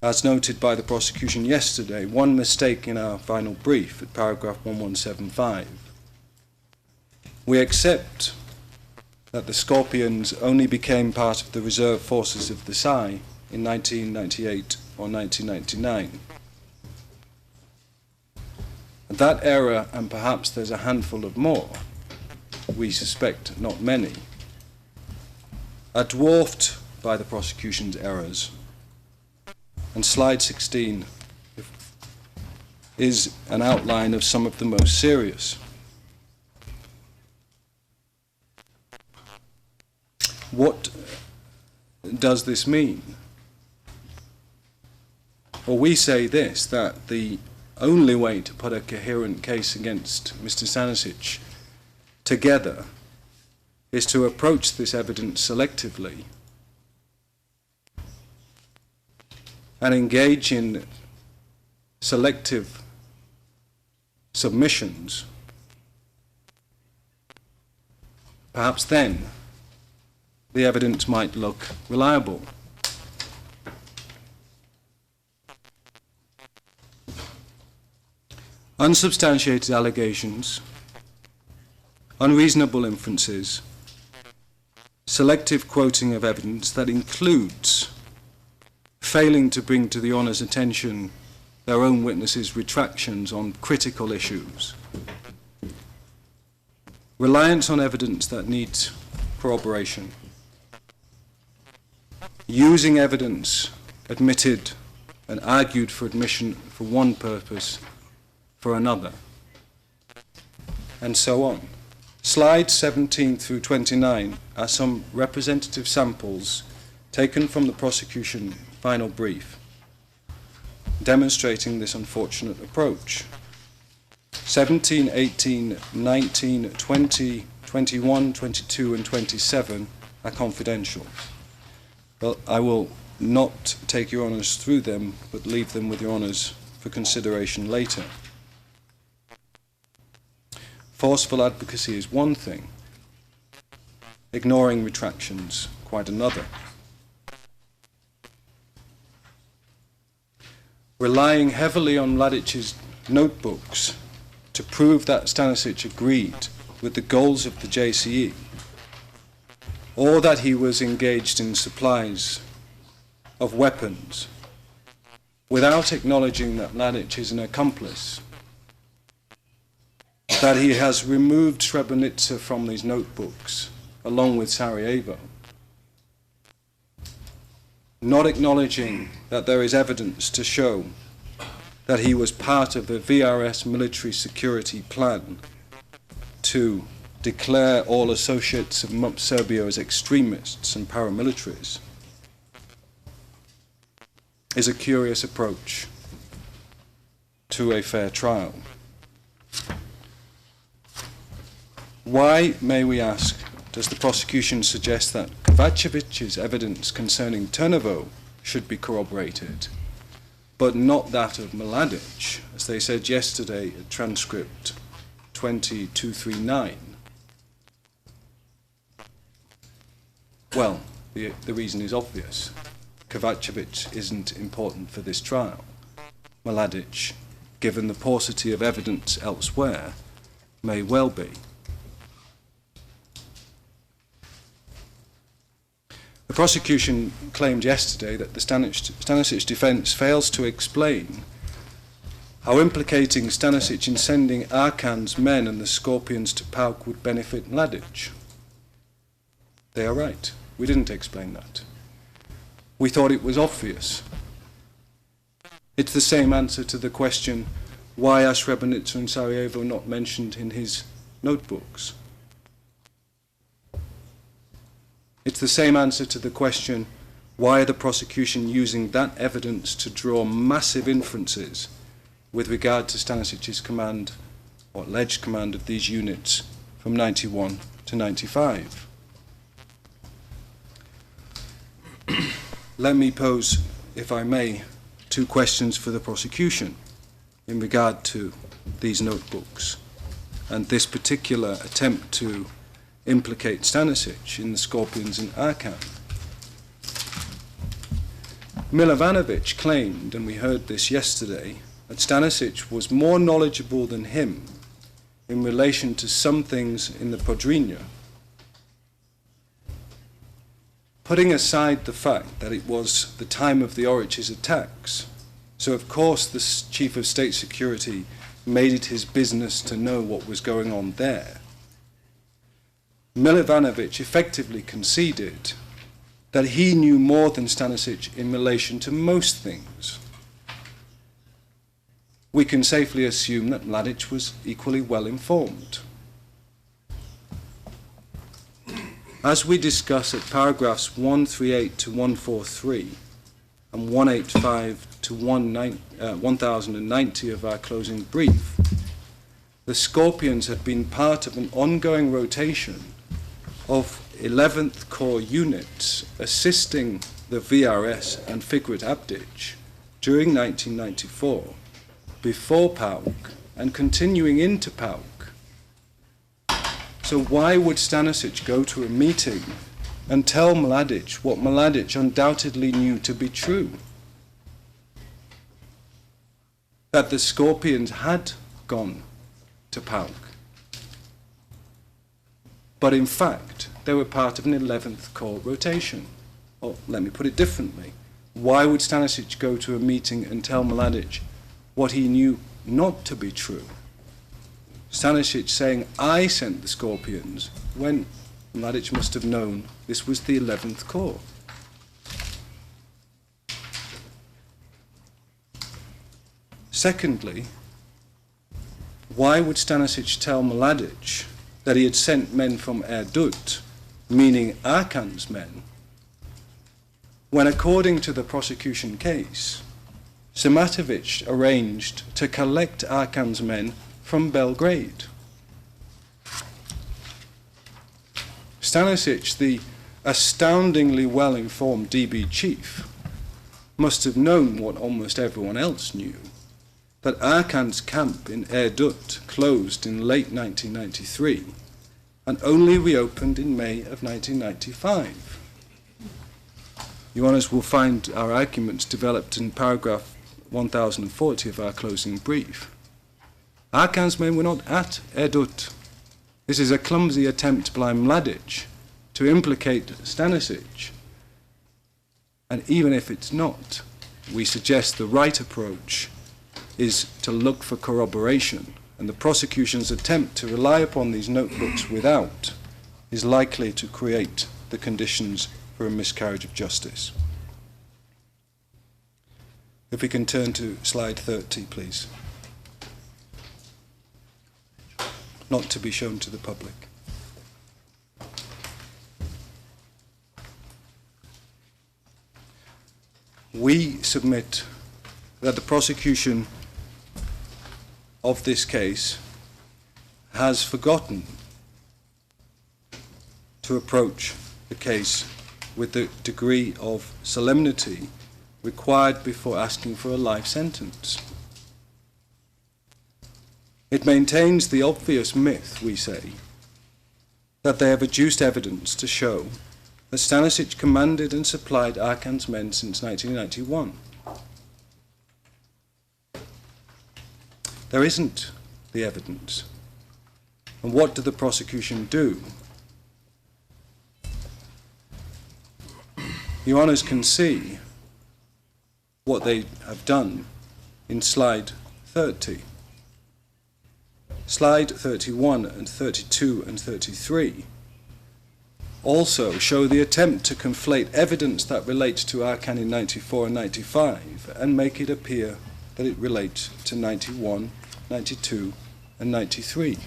as noted by the prosecution yesterday, one mistake in our final brief at paragraph 1175. We accept that the Scorpions only became part of the reserve forces of the PSI in 1998 or 1999. That error, and perhaps there's a handful of more, we suspect not many, are dwarfed by the prosecution's errors. And slide 16 is an outline of some of the most serious. What does this mean? Well, we say this, that the only way to put a coherent case against Mr. Stanišić together is to approach this evidence selectively and engage in selective submissions. Perhaps then the evidence might look reliable. Unsubstantiated allegations, unreasonable inferences, selective quoting of evidence that includes failing to bring to the Honour's attention their own witnesses' retractions on critical issues, reliance on evidence that needs corroboration, using evidence admitted and argued for admission for one purpose for another, and so on. Slides 17 through 29 are some representative samples taken from the prosecution final brief, demonstrating this unfortunate approach. 17, 18, 19, 20, 21, 22 and 27 are confidential. Well, I will not take your honours through them, but leave them with your honours for consideration later. Forceful advocacy is one thing, ignoring retractions quite another. Relying heavily on Mladic's notebooks to prove that Stanišić agreed with the goals of the JCE, or that he was engaged in supplies of weapons, without acknowledging that Mladic is an accomplice, that he has removed Srebrenica from these notebooks, along with Sarajevo, not acknowledging that there is evidence to show that he was part of a VRS military security plan to declare all associates of MUP Serbia as extremists and paramilitaries, is a curious approach to a fair trial. Why, may we ask, does the prosecution suggest that Kovacevic's evidence concerning Trnovo should be corroborated, but not that of Mladic, as they said yesterday at transcript 20239? Well, the reason is obvious. Kovacevic isn't important for this trial. Mladic, given the paucity of evidence elsewhere, may well be. The prosecution claimed yesterday that the Stanišić defence fails to explain how implicating Stanišić in sending Arkan's men and the Scorpions to PAOK would benefit Mladic. They are right. We didn't explain that. We thought it was obvious. It's the same answer to the question, why are Srebrenica and Sarajevo not mentioned in his notebooks? It's the same answer to the question, why are the prosecution using that evidence to draw massive inferences with regard to Stanisić's command, or alleged command of these units from 91 to 95? Let me pose, if I may, two questions for the prosecution in regard to these notebooks and this particular attempt to implicate Stanišić in the Scorpions and Arkan. Milovanovic claimed, and we heard this yesterday, that Stanišić was more knowledgeable than him in relation to some things in the Podrinja. Putting aside the fact that it was the time of the Orich's attacks, so of course the Chief of State Security made it his business to know what was going on there, Milovanovic effectively conceded that he knew more than Stanišić in relation to most things. We can safely assume that Mladic was equally well informed. As we discuss at paragraphs 138 to 143 and 185 to 1090 of our closing brief, the Scorpions had been part of an ongoing rotation of 11th Corps units assisting the VRS and Figret Abdic during 1994, before PAOK and continuing into PAOK. So why would Stanišić go to a meeting and tell Mladic what Mladic undoubtedly knew to be true? That the Scorpions had gone to PAOK. But in fact, they were part of an 11th Corps rotation. Or let me put it differently. Why would Stanišić go to a meeting and tell Mladic what he knew not to be true? Stanišić saying, I sent the Scorpions, when Mladic must have known this was the 11th Corps. Secondly, why would Stanišić tell Mladic that he had sent men from Erdut, meaning Arkan's men, when, according to the prosecution case, Simatović arranged to collect Arkan's men from Belgrade. Stanišić, the astoundingly well-informed DB chief, must have known what almost everyone else knew, that Arkan's camp in Erdut closed in late 1993 and only reopened in May of 1995. Your Honours will find our arguments developed in paragraph 1040 of our closing brief. Arkan's men were not at Erdut. This is a clumsy attempt by Mladic to implicate Stanišić. And even if it's not, we suggest the right approach is to look for corroboration, and the prosecution's attempt to rely upon these notebooks without is likely to create the conditions for a miscarriage of justice. If we can turn to slide 30, please. Not to be shown to the public. We submit that the prosecution of this case has forgotten to approach the case with the degree of solemnity required before asking for a life sentence. It maintains the obvious myth, we say, that they have adduced evidence to show that Stanišić commanded and supplied Arkan's men since 1991. There isn't the evidence. And what did the prosecution do? Your Honours can see what they have done in slide 30. Slide 31 and 32 and 33 also show the attempt to conflate evidence that relates to Arkan in 94 and 95 and make it appear that it relates to 91, 92 and 93.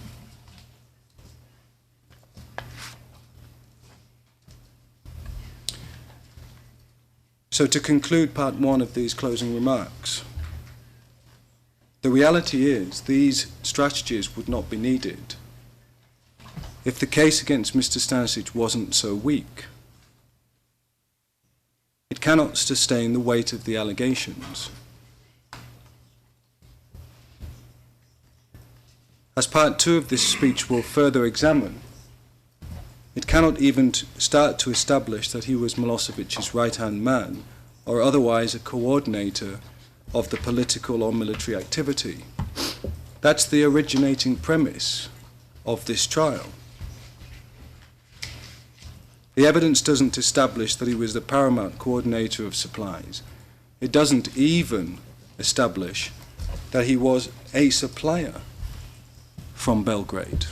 So to conclude part one of these closing remarks, the reality is these strategies would not be needed if the case against Mr. Stanišić wasn't so weak. It cannot sustain the weight of the allegations. As part two of this speech will further examine, it cannot even start to establish that he was Milosevic's right-hand man or otherwise a coordinator of the political or military activity. That's the originating premise of this trial. The evidence doesn't establish that he was the paramount coordinator of supplies. It doesn't even establish that he was a supplier from Belgrade.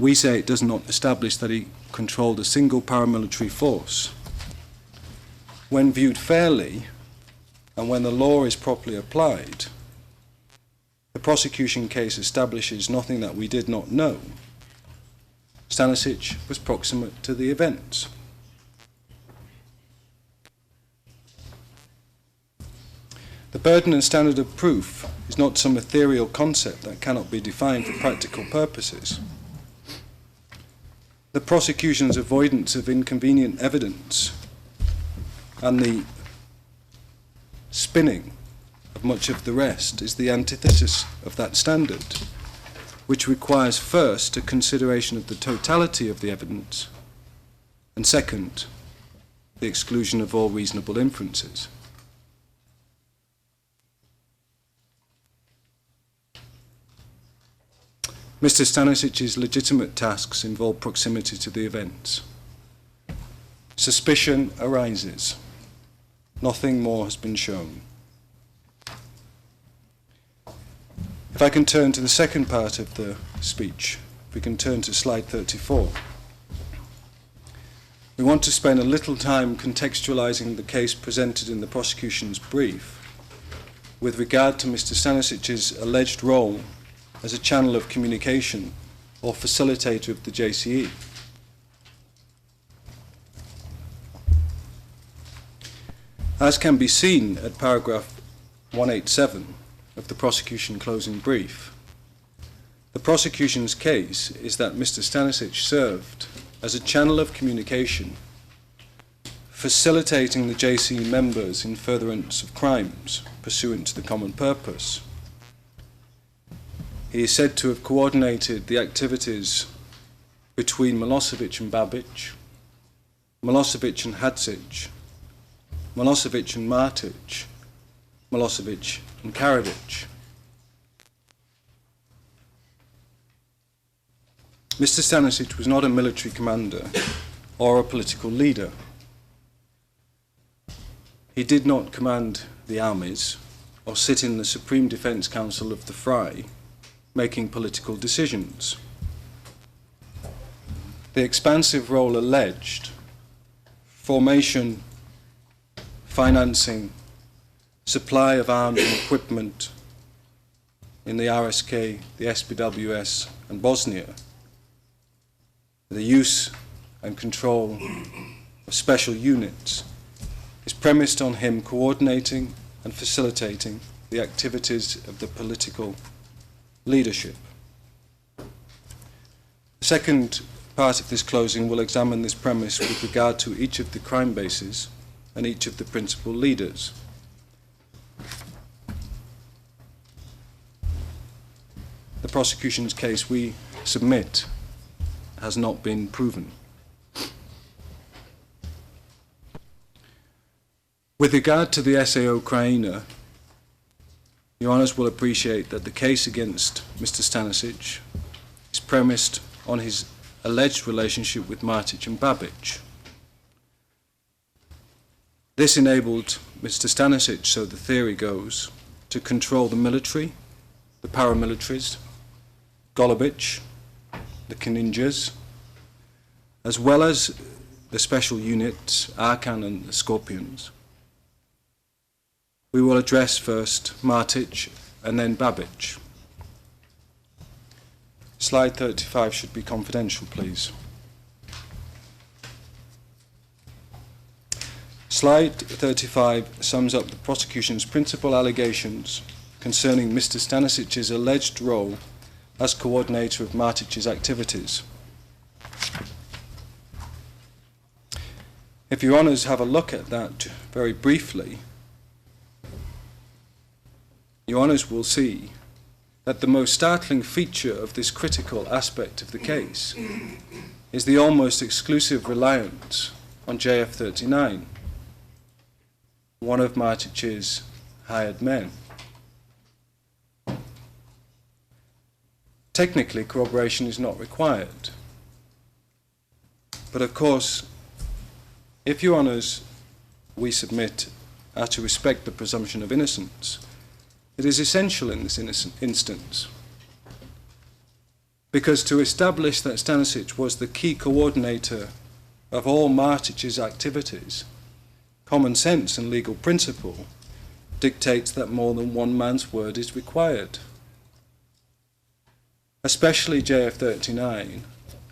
We say it does not establish that he controlled a single paramilitary force. When viewed fairly, and when the law is properly applied, the prosecution case establishes nothing that we did not know. Stanišić was proximate to the events. The burden and standard of proof is not some ethereal concept that cannot be defined for practical purposes. The prosecution's avoidance of inconvenient evidence and the spinning of much of the rest is the antithesis of that standard, which requires first a consideration of the totality of the evidence, and second, the exclusion of all reasonable inferences. Mr. Stanishic's legitimate tasks involve proximity to the events. Suspicion arises. Nothing more has been shown. If I can turn to the second part of the speech, if we can turn to slide 34. We want to spend a little time contextualizing the case presented in the prosecution's brief with regard to Mr. Stanishic's alleged role as a channel of communication or facilitator of the JCE. As can be seen at paragraph 187 of the prosecution closing brief, the prosecution's case is that Mr. Stanišić served as a channel of communication, facilitating the JC members in furtherance of crimes pursuant to the common purpose. He is said to have coordinated the activities between Milosevic and Babic, Milosevic and Hadzic, Milosevic and Martic, Milosevic and Karadzic. Mr. Stanišić was not a military commander or a political leader. He did not command the armies or sit in the Supreme Defence Council of the Fry, making political decisions. The expansive role alleged, formation, financing, supply of arms and equipment in the RSK, the SPWS and Bosnia, the use and control of special units, is premised on him coordinating and facilitating the activities of the political leadership. The second part of this closing will examine this premise with regard to each of the crime bases and each of the principal leaders. The prosecution's case, we submit, has not been proven. With regard to the SAO Kraina, Your Honours will appreciate that the case against Mr. Stanišić is premised on his alleged relationship with Martic and Babic. This enabled Mr. Stanišić, so the theory goes, to control the military, the paramilitaries, Golubic, the Kninjas, as well as the special units, Arkan and the Scorpions. We will address first Martic and then Babic. Slide 35 should be confidential, please. Slide 35 sums up the prosecution's principal allegations concerning Mr. Stanisić's alleged role as coordinator of Martic's activities. If Your Honours have a look at that very briefly, Your Honours will see that the most startling feature of this critical aspect of the case is the almost exclusive reliance on JF-39, one of Martic's hired men. Technically, corroboration is not required. But of course, if Your Honours, we submit, are to respect the presumption of innocence, it is essential in this instance, because to establish that Stanišić was the key coordinator of all Martic's activities, common sense and legal principle dictates that more than one man's word is required. Especially JF-39,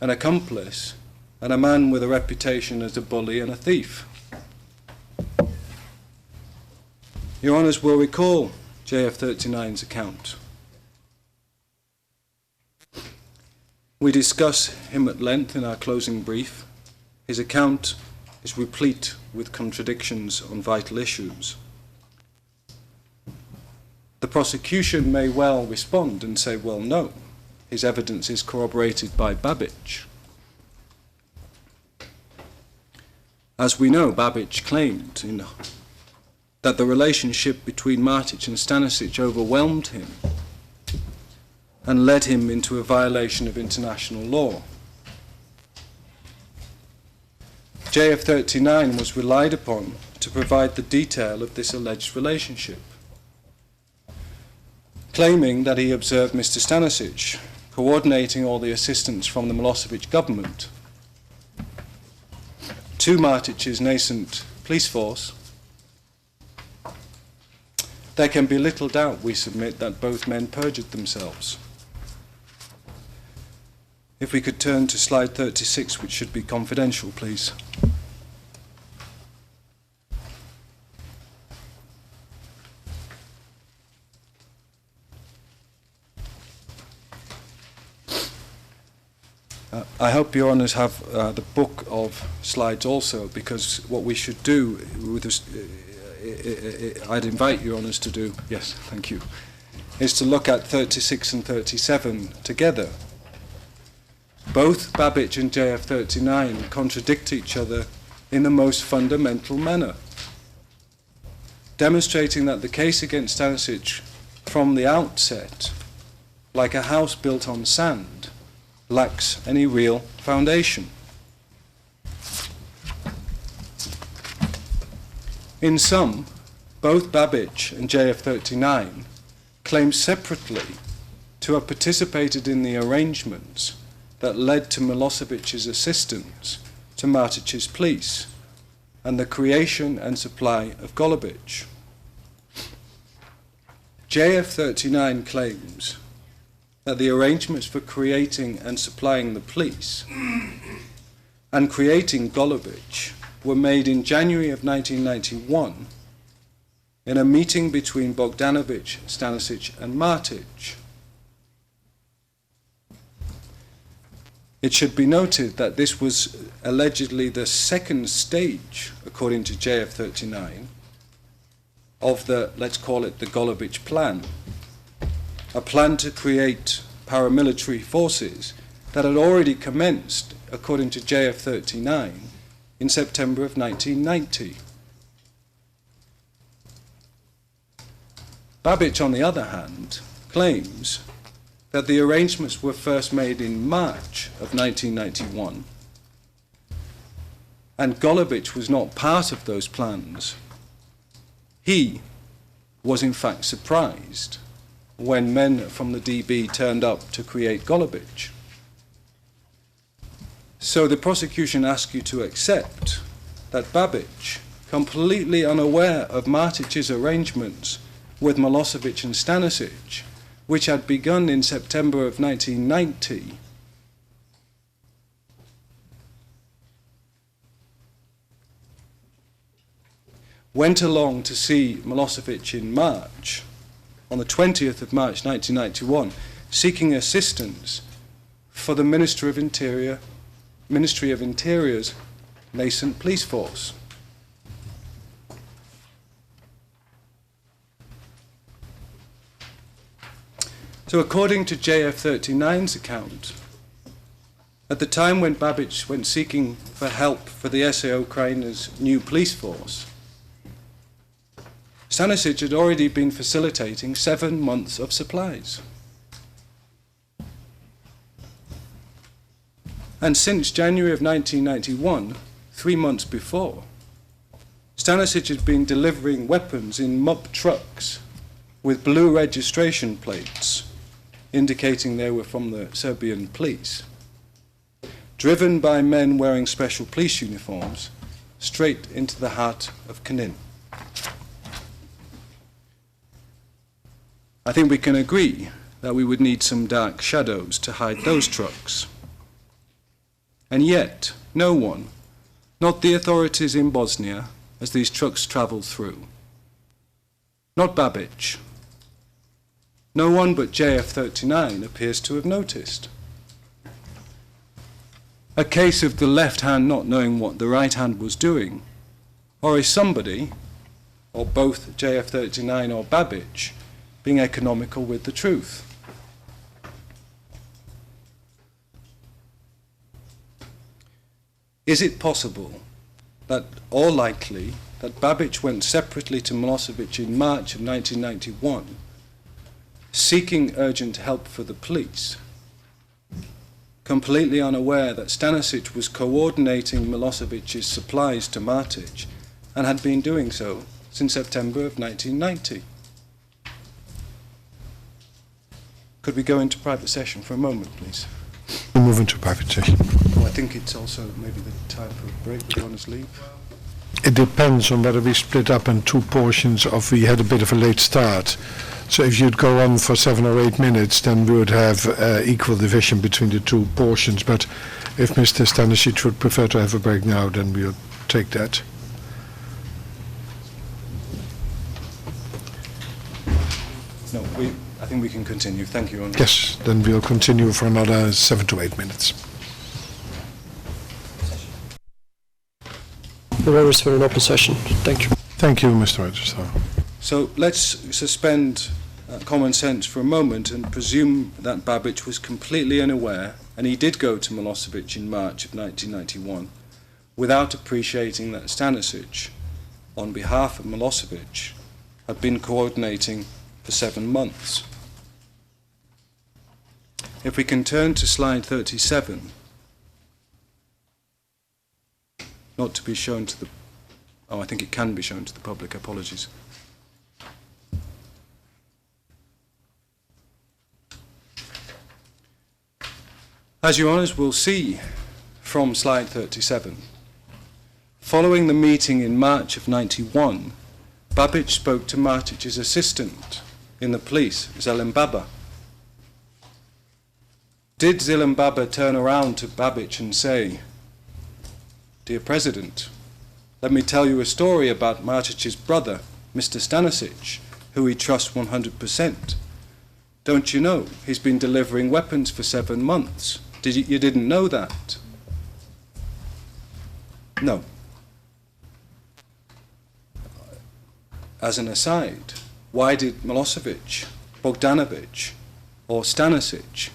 an accomplice, and a man with a reputation as a bully and a thief. Your Honours will recall JF-39's account. We discuss him at length in our closing brief. His account is replete with contradictions on vital issues. The prosecution may well respond and say, well, no, his evidence is corroborated by Babic. As we know, Babic claimed that the relationship between Martic and Stanišić overwhelmed him and led him into a violation of international law. JF-39 was relied upon to provide the detail of this alleged relationship, claiming that he observed Mr. Stanišić coordinating all the assistance from the Milosevic government to Martic's nascent police force. There can be little doubt, we submit, that both men perjured themselves. If we could turn to slide 36, which should be confidential, please. I hope Your Honours have the book of slides also, because what we should do with this, I'd invite Your Honours to do, yes, thank you, is to look at 36 and 37 together. Both Babbage and JF39 contradict each other in the most fundamental manner, demonstrating that the case against Stanišić from the outset, like a house built on sand, lacks any real foundation. In sum, both Babbage and JF39 claim separately to have participated in the arrangements that led to Milosevic's assistance to Martić's police and the creation and supply of Golubic. JF39 claims that the arrangements for creating and supplying the police and creating Golubic were made in January of 1991 in a meeting between Bogdanović, Stanišić and Martić. It should be noted that this was allegedly the second stage, according to JF39, of the, let's call it the Golubic plan, a plan to create paramilitary forces that had already commenced, according to JF39, in September of 1990. Babbage, on the other hand, claims that the arrangements were first made in March of 1991, and Golubic was not part of those plans. He was in fact surprised when men from the DB turned up to create Golubic. So the prosecution asks you to accept that Babbage, completely unaware of Martić's arrangements with Milosevic and Stanišić, which had begun in September of 1990, went along to see Milosevic in March, on the 20th of March 1991, seeking assistance for the Ministry of Interior's nascent police force. So according to JF39's account, at the time when Babbage went seeking for help for the SAO Ukraina's new police force, Stanišić had already been facilitating 7 months of supplies. And since January of 1991, 3 months before, Stanišić had been delivering weapons in MUP trucks with blue registration plates indicating they were from the Serbian police, driven by men wearing special police uniforms, straight into the heart of Knin. I think we can agree that we would need some dark shadows to hide those trucks. And yet, no one, not the authorities in Bosnia, as these trucks travelled through, not Babbage, no one but JF39 appears to have noticed. A case of the left hand not knowing what the right hand was doing, or is somebody, or both JF39 or Babbage, being economical with the truth? Is it possible that, or likely, that Babbage went separately to Milosevic in March of 1991, seeking urgent help for the police, completely unaware that Stanišić was coordinating Milosevic's supplies to Martić and had been doing so since September of 1990? Could we go into private session for a moment, please? We move into private session. Oh, I think it's also maybe the time for a break. Would you want us to leave? It depends on whether we split up in two portions or if we had a bit of a late start. So if you'd go on for 7 or 8 minutes, then we would have equal division between the two portions. But if Mr. Stanišić would prefer to have a break now, then we'll take that. No, I think we can continue. Thank you, Your Honour. Yes, then we'll continue for another 7 to 8 minutes. The members for an open session. Thank you. Thank you, Mr. Registrar. So let's suspend common sense for a moment and presume that Babic was completely unaware, and he did go to Milosevic in March of 1991, without appreciating that Stanišić, on behalf of Milosevic, had been coordinating for 7 months. If we can turn to slide 37, not to be shown to the... Oh, I think it can be shown to the public. Apologies. As Your Honours will see from slide 37, following the meeting in March of 91, Babic spoke to Martic's assistant in the police, Zelimbaba. Did Zelimbaba turn around to Babic and say, "Dear President, let me tell you a story about Martic's brother, Mr. Stanišić, who he trusts 100%. Don't you know, he's been delivering weapons for 7 months. You didn't know that?" No. As an aside, why did Milosevic, Bogdanovic, or Stanišić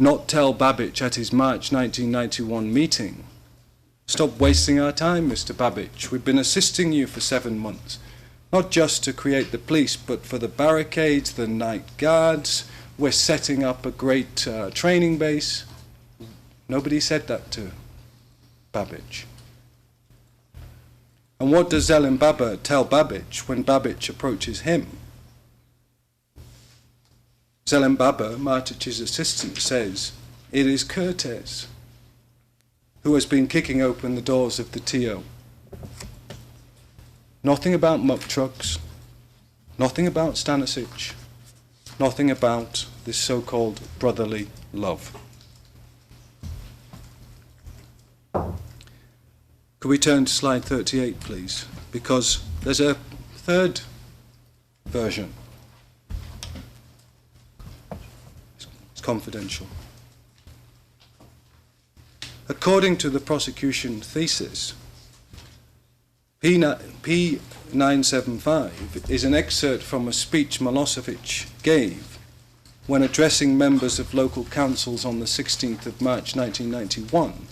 not tell Babic at his March 1991 meeting, "Stop wasting our time, Mr. Babic. We've been assisting you for 7 months, not just to create the police, but for the barricades, the night guards. We're setting up a great training base." Nobody said that to Babic. And what does Zelimbaba tell Babic when Babic approaches him? Zelimbaba, Martic's assistant, says, "It is Curtes who has been kicking open the doors of the TO." Nothing about muck trucks, nothing about Stanišić, nothing about this so-called brotherly love. Could we turn to slide 38, please? Because there's a third version. It's confidential. According to the prosecution thesis, P975 is an excerpt from a speech Milosevic gave when addressing members of local councils on the 16th of March 1991.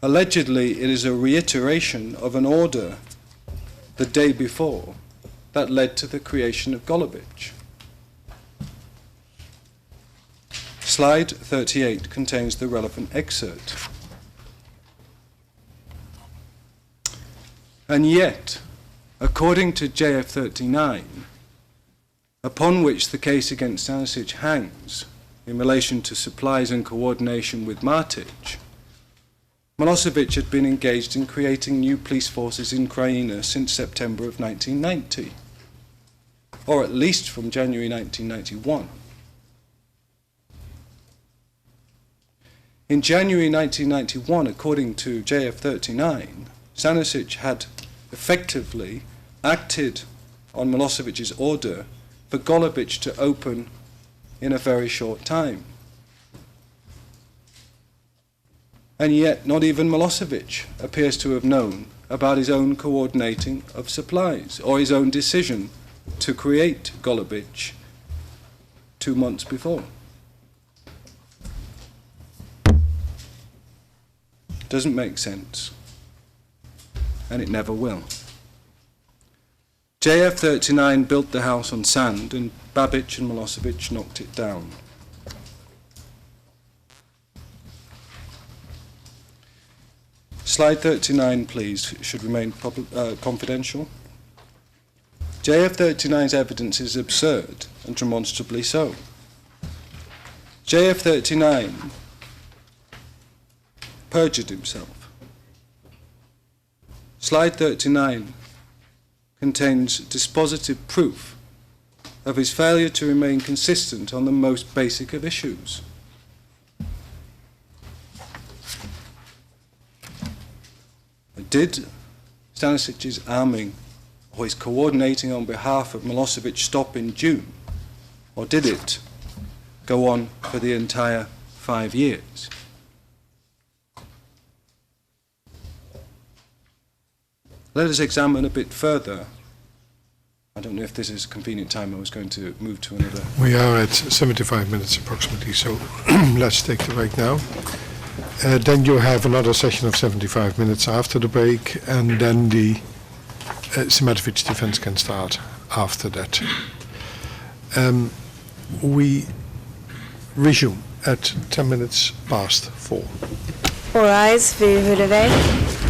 Allegedly, it is a reiteration of an order the day before that led to the creation of Golubic. Slide 38 contains the relevant excerpt. And yet, according to JF39, upon which the case against Stanišić hangs in relation to supplies and coordination with Martic, Milosevic had been engaged in creating new police forces in Krajina since September of 1990, or at least from January 1991. In January 1991, according to JF39, Stanišić had effectively acted on Milosevic's order for Golubic to open in a very short time. And yet not even Milosevic appears to have known about his own coordinating of supplies or his own decision to create Golubic 2 months before. Doesn't make sense, and it never will. JF39 built the house on sand, and Babic and Milosevic knocked it down. Slide 39, please, should remain confidential. JF39's evidence is absurd, and demonstrably so. JF39 perjured himself. Slide 39 contains dispositive proof of his failure to remain consistent on the most basic of issues. Did Stanishic's arming or his coordinating on behalf of Milosevic stop in June, or did it go on for the entire 5 years? let us examine a bit further. I don't know if this is a convenient time. I was going to move to another. We are at 75 minutes approximately, so let's take the break now. Then you have another session of 75 minutes after the break, and then the Simatović defense can start after that. We resume at 10 minutes past 4. All rise, vous vous levez.